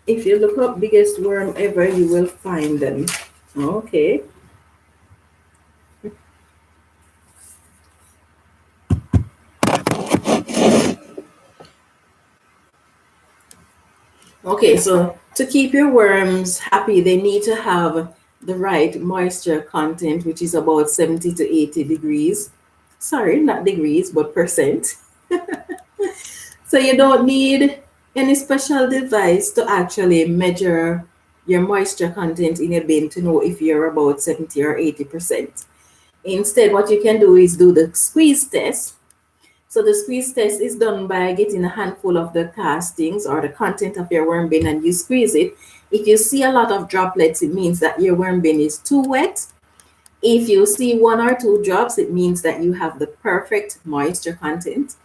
if you look up biggest worm ever, you will find them. Okay. Okay, so to keep your worms happy, they need to have the right moisture content, which is about 70 to 80 degrees. Sorry, not degrees, but percent. So you don't need any special device to actually measure your moisture content in your bin to know if you're about 70 or 80%. Instead, what you can do is do the squeeze test. So the squeeze test is done by getting a handful of the castings or the content of your worm bin and you squeeze it. If you see a lot of droplets, it means that your worm bin is too wet. If you see one or two drops, it means that you have the perfect moisture content.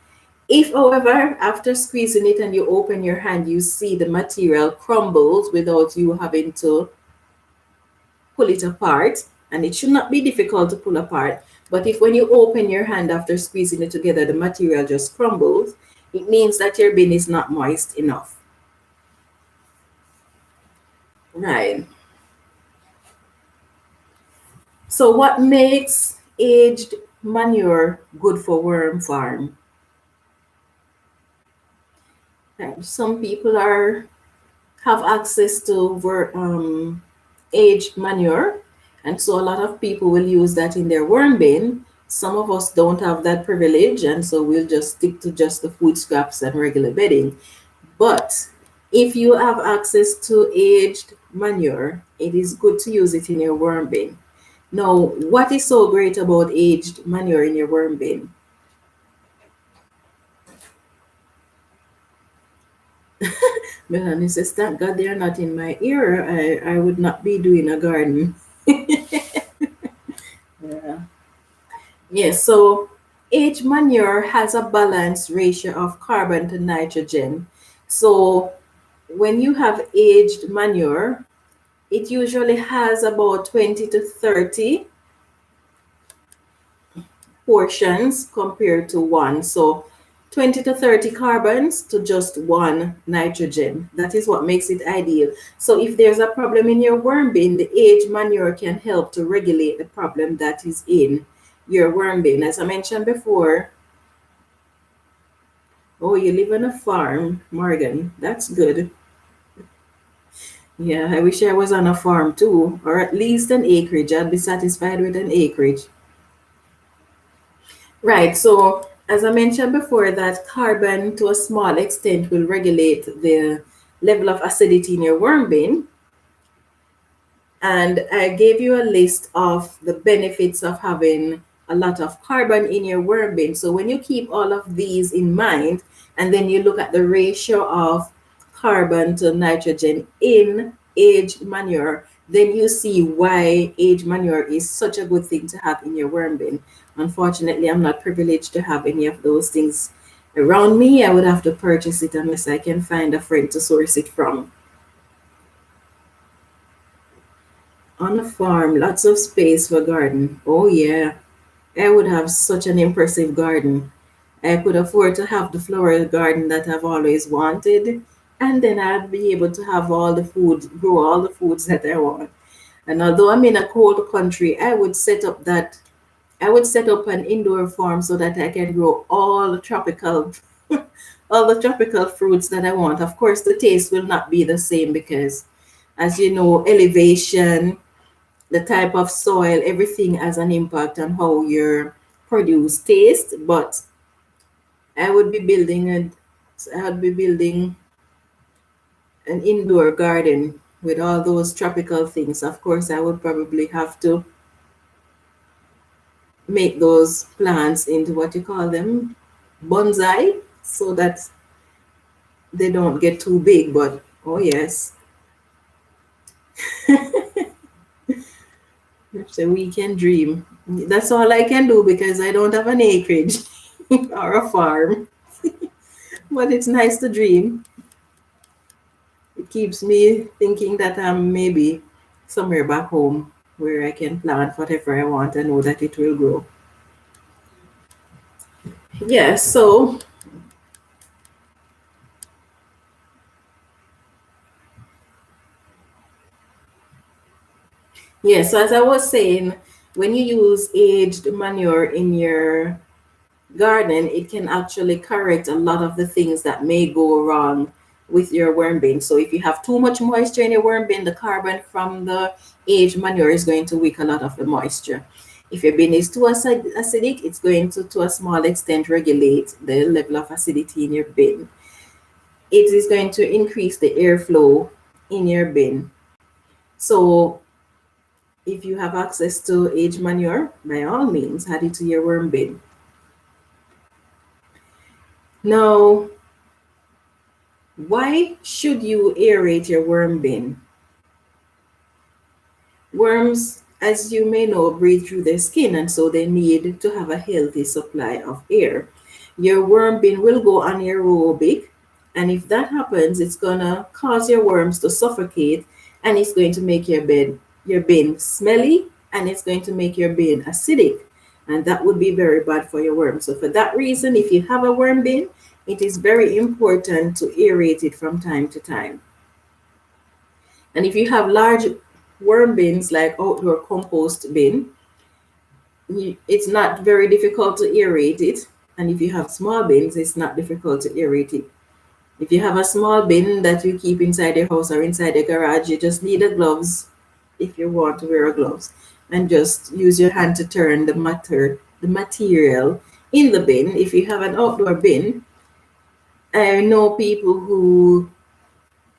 If, however, after squeezing it and you open your hand, you see the material crumbles without you having to pull it apart, and it should not be difficult to pull apart, but if when you open your hand after squeezing it together, the material just crumbles, it means that your bin is not moist enough. Right. So what makes aged manure good for worm farm? Right. Some people are have access to aged manure, and so a lot of people will use that in their worm bin. Some of us don't have that privilege, and so we'll just stick to just the food scraps and regular bedding. But if you have access to aged manure, it is good to use it in your worm bin. Now, what is so great about aged manure in your worm bin? Melanie says, thank God they're not in my ear. I would not be doing a garden. Yeah. Yes, so aged manure has a balanced ratio of carbon to nitrogen. So when you have aged manure, it usually has about 20 to 30 portions compared to one. So 20 to 30 carbons to just one nitrogen. That is what makes it ideal. So if there's a problem in your worm bin, the aged manure can help to regulate the problem that is in your worm bin. As I mentioned before, oh, you live on a farm, Morgan. That's good. Yeah, I wish I was on a farm too, or at least an acreage. I'd be satisfied with an acreage. Right. So, as I mentioned before, that carbon to a small extent will regulate the level of acidity in your worm bin. And I gave you a list of the benefits of having a lot of carbon in your worm bin. So when you keep all of these in mind, and then you look at the ratio of carbon to nitrogen in aged manure, then you see why aged manure is such a good thing to have in your worm bin. Unfortunately, I'm not privileged to have any of those things around me. I would have to purchase it unless I can find a friend to source it from. On a farm, lots of space for garden. Oh yeah, I would have such an impressive garden. I could afford to have the floral garden that I've always wanted, and then I'd be able to have all the food, grow all the foods that I want. And although I'm in a cold country, I would set up an indoor farm so that I can grow all the tropical all the tropical fruits that I want. Of course, the taste will not be the same because as you know, elevation, the type of soil, everything has an impact on how your produce taste. But I would be building a, I would be building an indoor garden with all those tropical things. Of course, I would probably have to make those plants into what you call them, bonsai, so that they don't get too big. But oh yes, it's a weekend dream. That's all I can do because I don't have an acreage or a farm. But it's nice to dream. It keeps me thinking that I'm maybe somewhere back home where I can plant whatever I want and know that it will grow. Yeah, so as I was saying, when you use aged manure in your garden, it can actually correct a lot of the things that may go wrong with your worm bin. So if you have too much moisture in your worm bin, the carbon from the aged manure is going to wick a lot of the moisture. If your bin is too acidic, it's going to a small extent, regulate the level of acidity in your bin. It is going to increase the airflow in your bin. So if you have access to aged manure, by all means, add it to your worm bin. Now, why should you aerate your worm bin? Worms, as you may know, breathe through their skin, and so they need to have a healthy supply of air. Your worm bin will go anaerobic, and if that happens, it's gonna cause your worms to suffocate, and it's going to make your bin smelly, and it's going to make your bin acidic, and that would be very bad for your worm. So for that reason, if you have a worm bin, it is very important to aerate it from time to time. And if you have large worm bins like outdoor compost bin, it's not very difficult to aerate it. And if you have small bins, it's not difficult to aerate it. If you have a small bin that you keep inside your house or inside your garage, you just need a gloves if you want to wear a gloves, and just use your hand to turn the material in the bin. If you have an outdoor bin, I know people who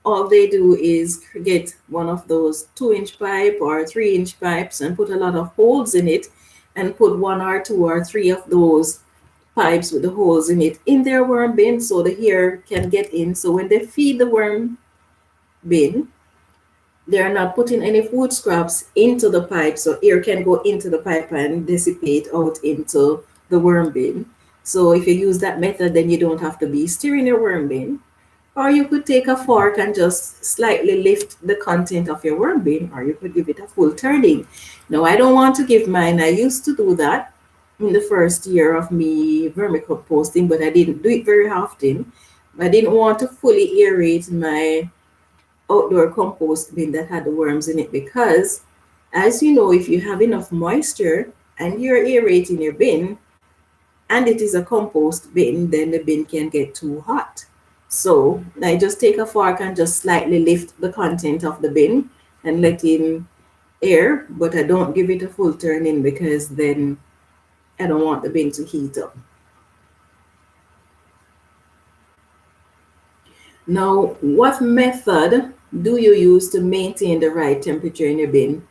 all they do is get one of those 2-inch pipe or 3-inch pipes and put a lot of holes in it, and put 1 or 2 or 3 of those pipes with the holes in it in their worm bin so the air can get in. So when they feed the worm bin, they're not putting any food scraps into the pipe, so air can go into the pipe and dissipate out into the worm bin. So if you use that method, then you don't have to be stirring your worm bin. Or you could take a fork and just slightly lift the content of your worm bin, or you could give it a full turning. Now, I don't want to give mine. I used to do that in the first year of me vermicomposting, but I didn't do it very often. I didn't want to fully aerate my outdoor compost bin that had the worms in it, because, as you know, if you have enough moisture and you're aerating your bin and it is a compost bin, then the bin can get too hot. So I just take a fork and just slightly lift the content of the bin and let in air, but I don't give it a full turn in, because then I don't want the bin to heat up. Now, what method do you use to maintain the right temperature in your bin?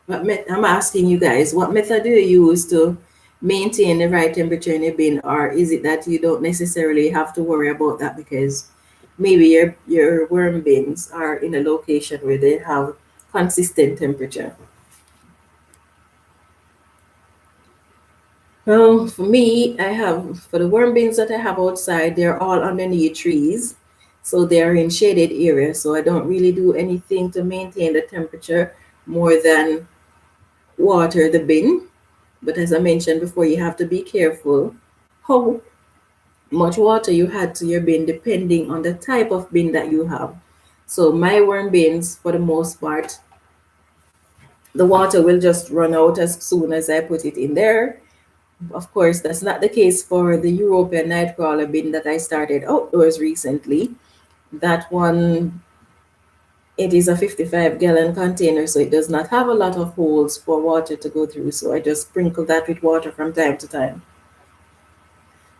I'm asking you guys, what method do you use to maintain the right temperature in your bin? Or is it that you don't necessarily have to worry about that because maybe your worm bins are in a location where they have consistent temperature? Well, for me, for the worm bins that I have outside, they're all underneath trees. So they're in shaded areas. So I don't really do anything to maintain the temperature more than water the bin. But as I mentioned before, you have to be careful how much water you add to your bin depending on the type of bin that you have. So my worm bins, for the most part, the water will just run out as soon as I put it in there. Of course, that's not the case for the European nightcrawler bin that I started outdoors recently. That one, it is a 55-gallon container, so it does not have a lot of holes for water to go through. So I just sprinkle that with water from time to time.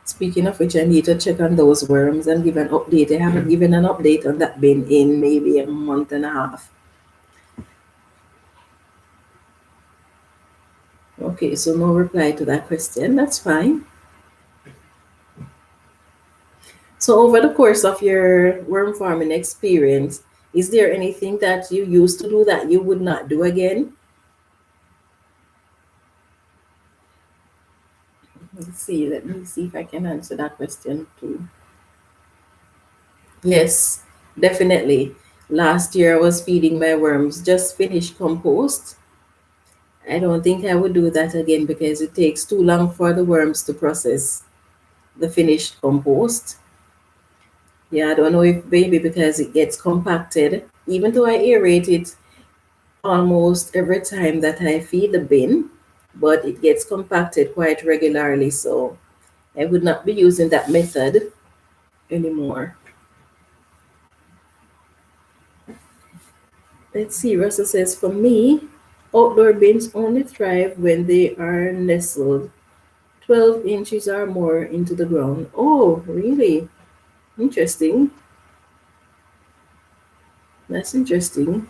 Speaking of which, I need to check on those worms and give an update. I haven't given an update on that bin in maybe a month and a half. Okay, so no reply to that question. That's fine. So over the course of your worm farming experience, is there anything that you used to do that you would not do again? Let me see if I can answer that question too. Yes, definitely. Last year I was feeding my worms just finished compost. I don't think I would do that again because it takes too long for the worms to process the finished compost. Yeah, I don't know if maybe because it gets compacted, even though I aerate it almost every time that I feed the bin, but it gets compacted quite regularly, so I would not be using that method anymore. Let's see. Russell says, for me, outdoor bins only thrive when they are nestled 12 inches or more into the ground. Oh, really? Interesting. That's interesting.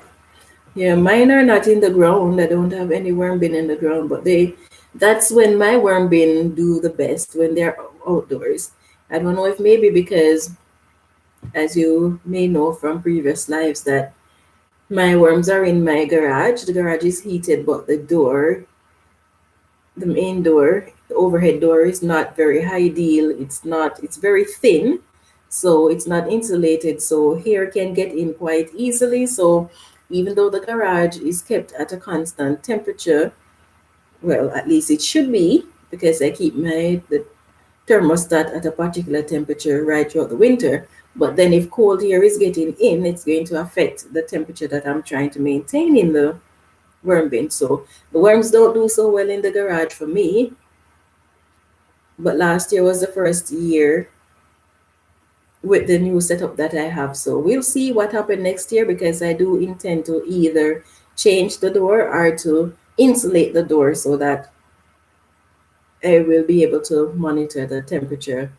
Yeah, mine are not in the ground. I don't have any worm bin in the ground, but that's when my worm bin do the best when they're outdoors. I don't know if maybe because, as you may know from previous lives, that my worms are in my garage. The garage is heated, but the main door, the overhead door is not very high deal. It's very thin, so it's not insulated. So hair can get in quite easily. So even though the garage is kept at a constant temperature, well, at least it should be because I keep the thermostat at a particular temperature right throughout the winter. But then if cold air is getting in, it's going to affect the temperature that I'm trying to maintain in the worm bin. So the worms don't do so well in the garage for me. But last year was the first year with the new setup that I have. So we'll see what happens next year because I do intend to either change the door or to insulate the door so that I will be able to monitor the temperature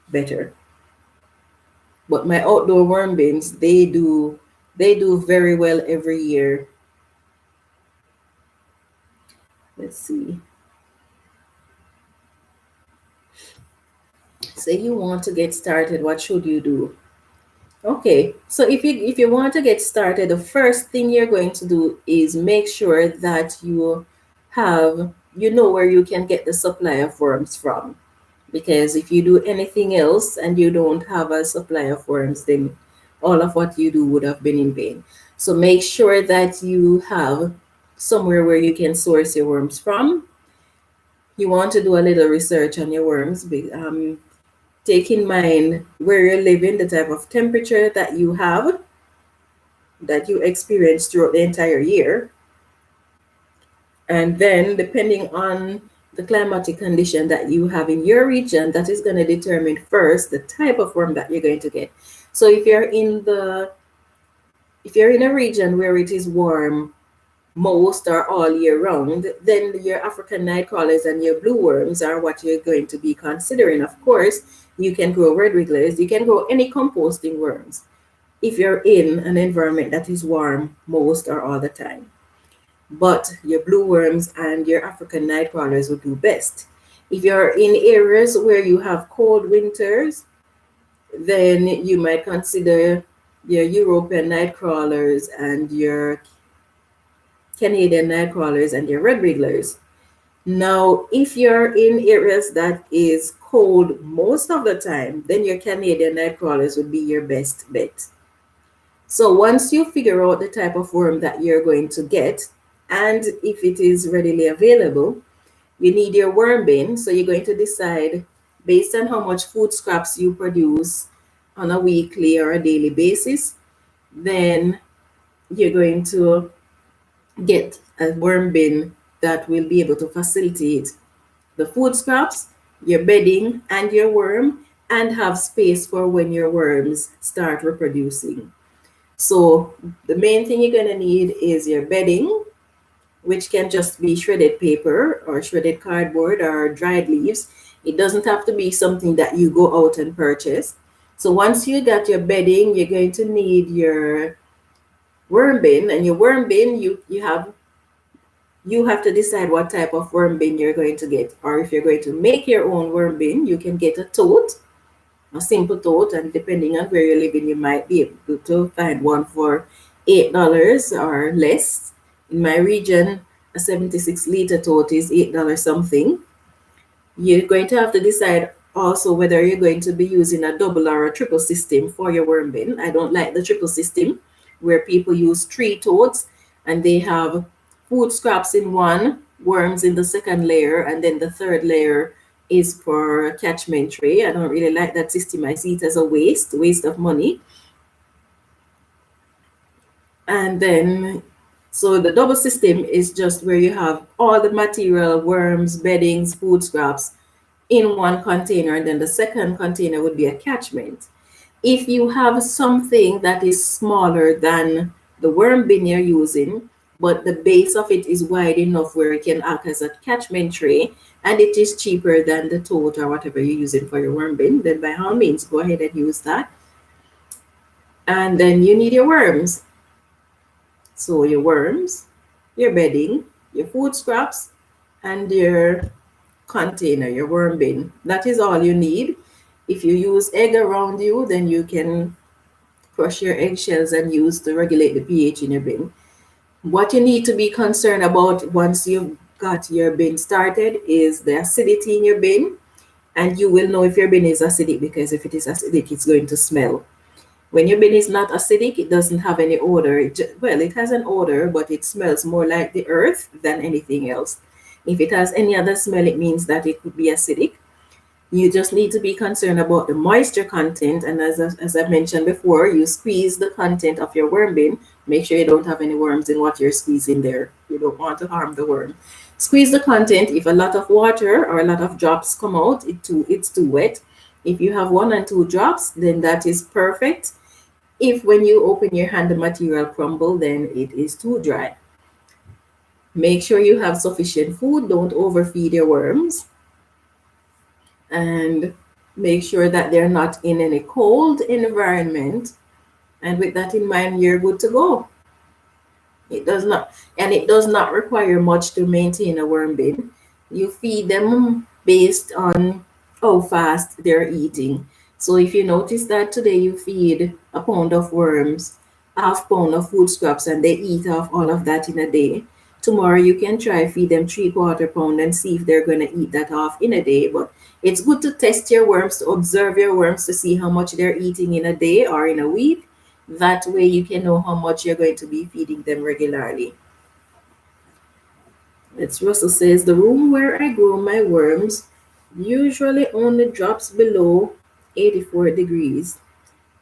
better. But my outdoor worm bins, they do very well every year. Let's see. Say you want to get started, what should you do? Okay, so if you want to get started, the first thing you're going to do is make sure that you know where you can get the supply of worms from. Because if you do anything else and you don't have a supply of worms, then all of what you do would have been in vain. So make sure that you have somewhere where you can source your worms from. You want to do a little research on your worms. Take in mind where you're living, the type of temperature that you have, that you experience throughout the entire year. And then, depending on the climatic condition that you have in your region, that is going to determine first the type of worm that you're going to get. So if you're in a region where it is warm most or all year round, then your African night crawlers and your blue worms are what you're going to be considering. Of course, you can grow red wigglers, you can grow any composting worms if you're in an environment that is warm most or all the time. But your blue worms and your African night crawlers would do best. If you're in areas where you have cold winters, then you might consider your European night crawlers and your Canadian night crawlers and your red wigglers. Now, if you're in areas that is cold most of the time, then your Canadian night crawlers would be your best bet. So once you figure out the type of worm that you're going to get, and if it is readily available, you need your worm bin. So you're going to decide based on how much food scraps you produce on a weekly or a daily basis, then you're going to get a worm bin that will be able to facilitate the food scraps, your bedding, and your worm, and have space for when your worms start reproducing. So the main thing you're going to need is your bedding, which can just be shredded paper or shredded cardboard or dried leaves. It doesn't have to be something that you go out and purchase. So once you got your bedding, you're going to need your worm bin, and your worm bin, you have to decide what type of worm bin you're going to get. Or if you're going to make your own worm bin, you can get a tote, a simple tote, and depending on where you're living, you might be able to find one for $8 or less. In my region, a 76-liter tote is $8 something. You're going to have to decide also whether you're going to be using a double or a triple system for your worm bin. I don't like the triple system where people use 3 totes and they have food scraps in one, worms in the second layer, and then the third layer is for a catchment tray. I don't really like that system. I see it as a waste of money. And then, so the double system is just where you have all the material, worms, beddings, food scraps in one container, and then the second container would be a catchment. If you have something that is smaller than the worm bin you're using, but the base of it is wide enough where it can act as a catchment tray, and it is cheaper than the tote or whatever you're using for your worm bin, then by all means go ahead and use that. And then you need your worms. So your worms, your bedding, your food scraps, and your container, your worm bin. That is all you need. If you use egg around you, then you can crush your eggshells and use to regulate the pH in your bin. What you need to be concerned about once you've got your bin started is the acidity in your bin. And you will know if your bin is acidic, because if it is acidic, it's going to smell. When your bin is not acidic, it doesn't have any odor. Well, it has an odor, but it smells more like the earth than anything else. If it has any other smell, it means that it could be acidic. You just need to be concerned about the moisture content. And as I mentioned before, you squeeze the content of your worm bin. Make sure you don't have any worms in what you're squeezing there. You don't want to harm the worm. Squeeze the content. If a lot of water or a lot of drops come out, it's too wet. If you have 1 and 2 drops, then that is perfect. If when you open your hand the material crumble, then it is too dry. Make sure you have sufficient food. Don't overfeed your worms. And make sure that they're not in any cold environment. And with that in mind, you're good to go. It does not require much to maintain a worm bin. You feed them based on how fast they're eating. So if you notice that today you feed a pound of worms, half pound of food scraps, and they eat off all of that in a day, tomorrow you can try feed them 3/4 pound and see if they're going to eat that off in a day. But it's good to test your worms, to observe your worms to see how much they're eating in a day or in a week. That way you can know how much you're going to be feeding them regularly. It's Russell says, the room where I grow my worms usually only drops below 84 degrees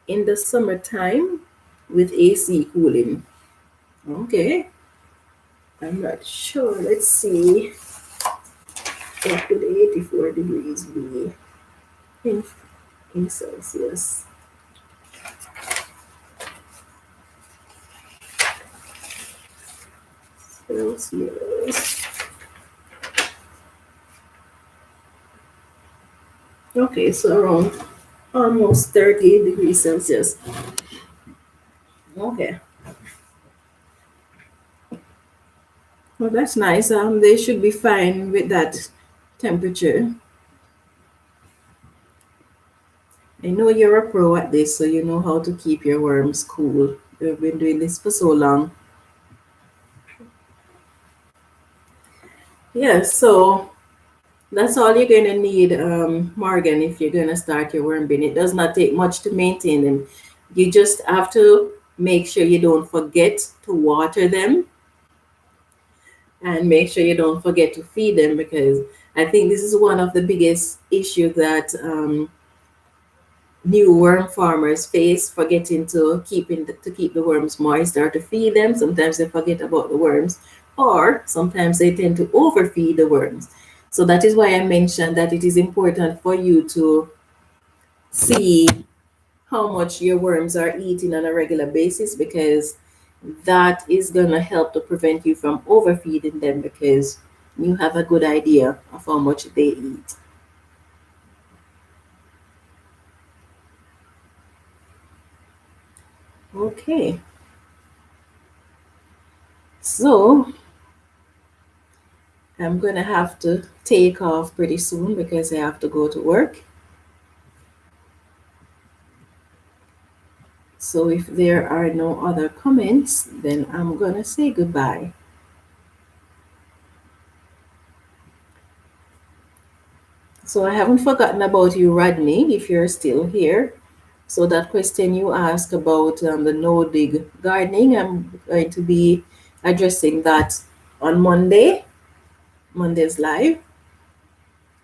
in the summertime with AC cooling. Okay. I'm not sure. Let's see. What would 84 degrees be in Celsius? Celsius. Okay, so around almost 30 degrees Celsius. Okay. Well, that's nice. They should be fine with that temperature. I know you're a pro at this, so you know how to keep your worms cool. You've been doing this for so long. Yeah, so that's all you're going to need, Morgan, if you're going to start your worm bin. It does not take much to maintain them. You just have to make sure you don't forget to water them, and make sure you don't forget to feed them, because I think this is one of the biggest issues that new worm farmers face, forgetting to keep the worms moist or to feed them. Sometimes they forget about the worms, or sometimes they tend to overfeed the worms. So that is why I mentioned that it is important for you to see how much your worms are eating on a regular basis, because that is going to help to prevent you from overfeeding them, because you have a good idea of how much they eat. Okay. So I'm going to have to take off pretty soon because I have to go to work. So if there are no other comments, then I'm going to say goodbye. So I haven't forgotten about you, Rodney, if you're still here. So that question you asked about the no-dig gardening, I'm going to be addressing that on Monday's live.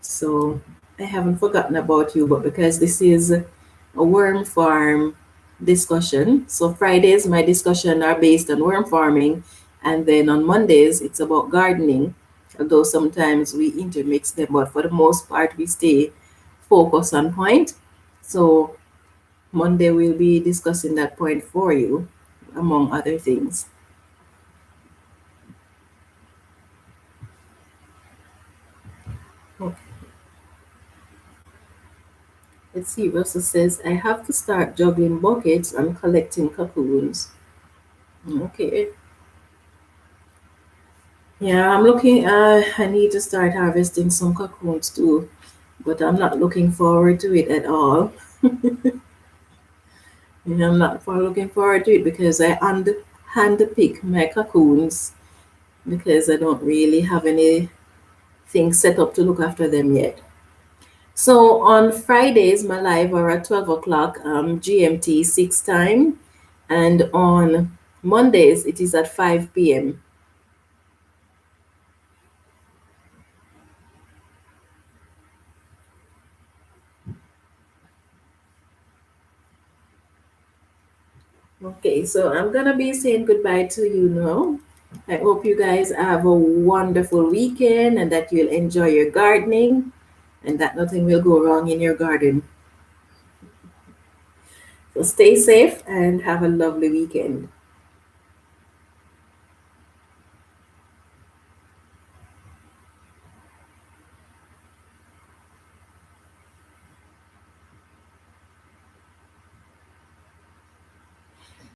So I haven't forgotten about you, but because this is a worm farm discussion, so Fridays my discussion are based on worm farming, and then on Mondays it's about gardening, although sometimes we intermix them, but for the most part we stay focused on point. So Monday we'll be discussing that point for you. among other things. Okay. Let's see, Russell says, I have to start juggling buckets and collecting cocoons. Okay. Yeah, I'm looking, I need to start harvesting some cocoons too, but I'm not looking forward to it at all. And I'm not looking forward to it because I hand pick my cocoons because I don't really have anything set up to look after them yet. So on Fridays, my live are at 12 o'clock GMT 6 time, and on Mondays, it is at 5 p.m. Okay, so I'm gonna be saying goodbye to you now. I hope you guys have a wonderful weekend and that you'll enjoy your gardening and that nothing will go wrong in your garden. So stay safe and have a lovely weekend.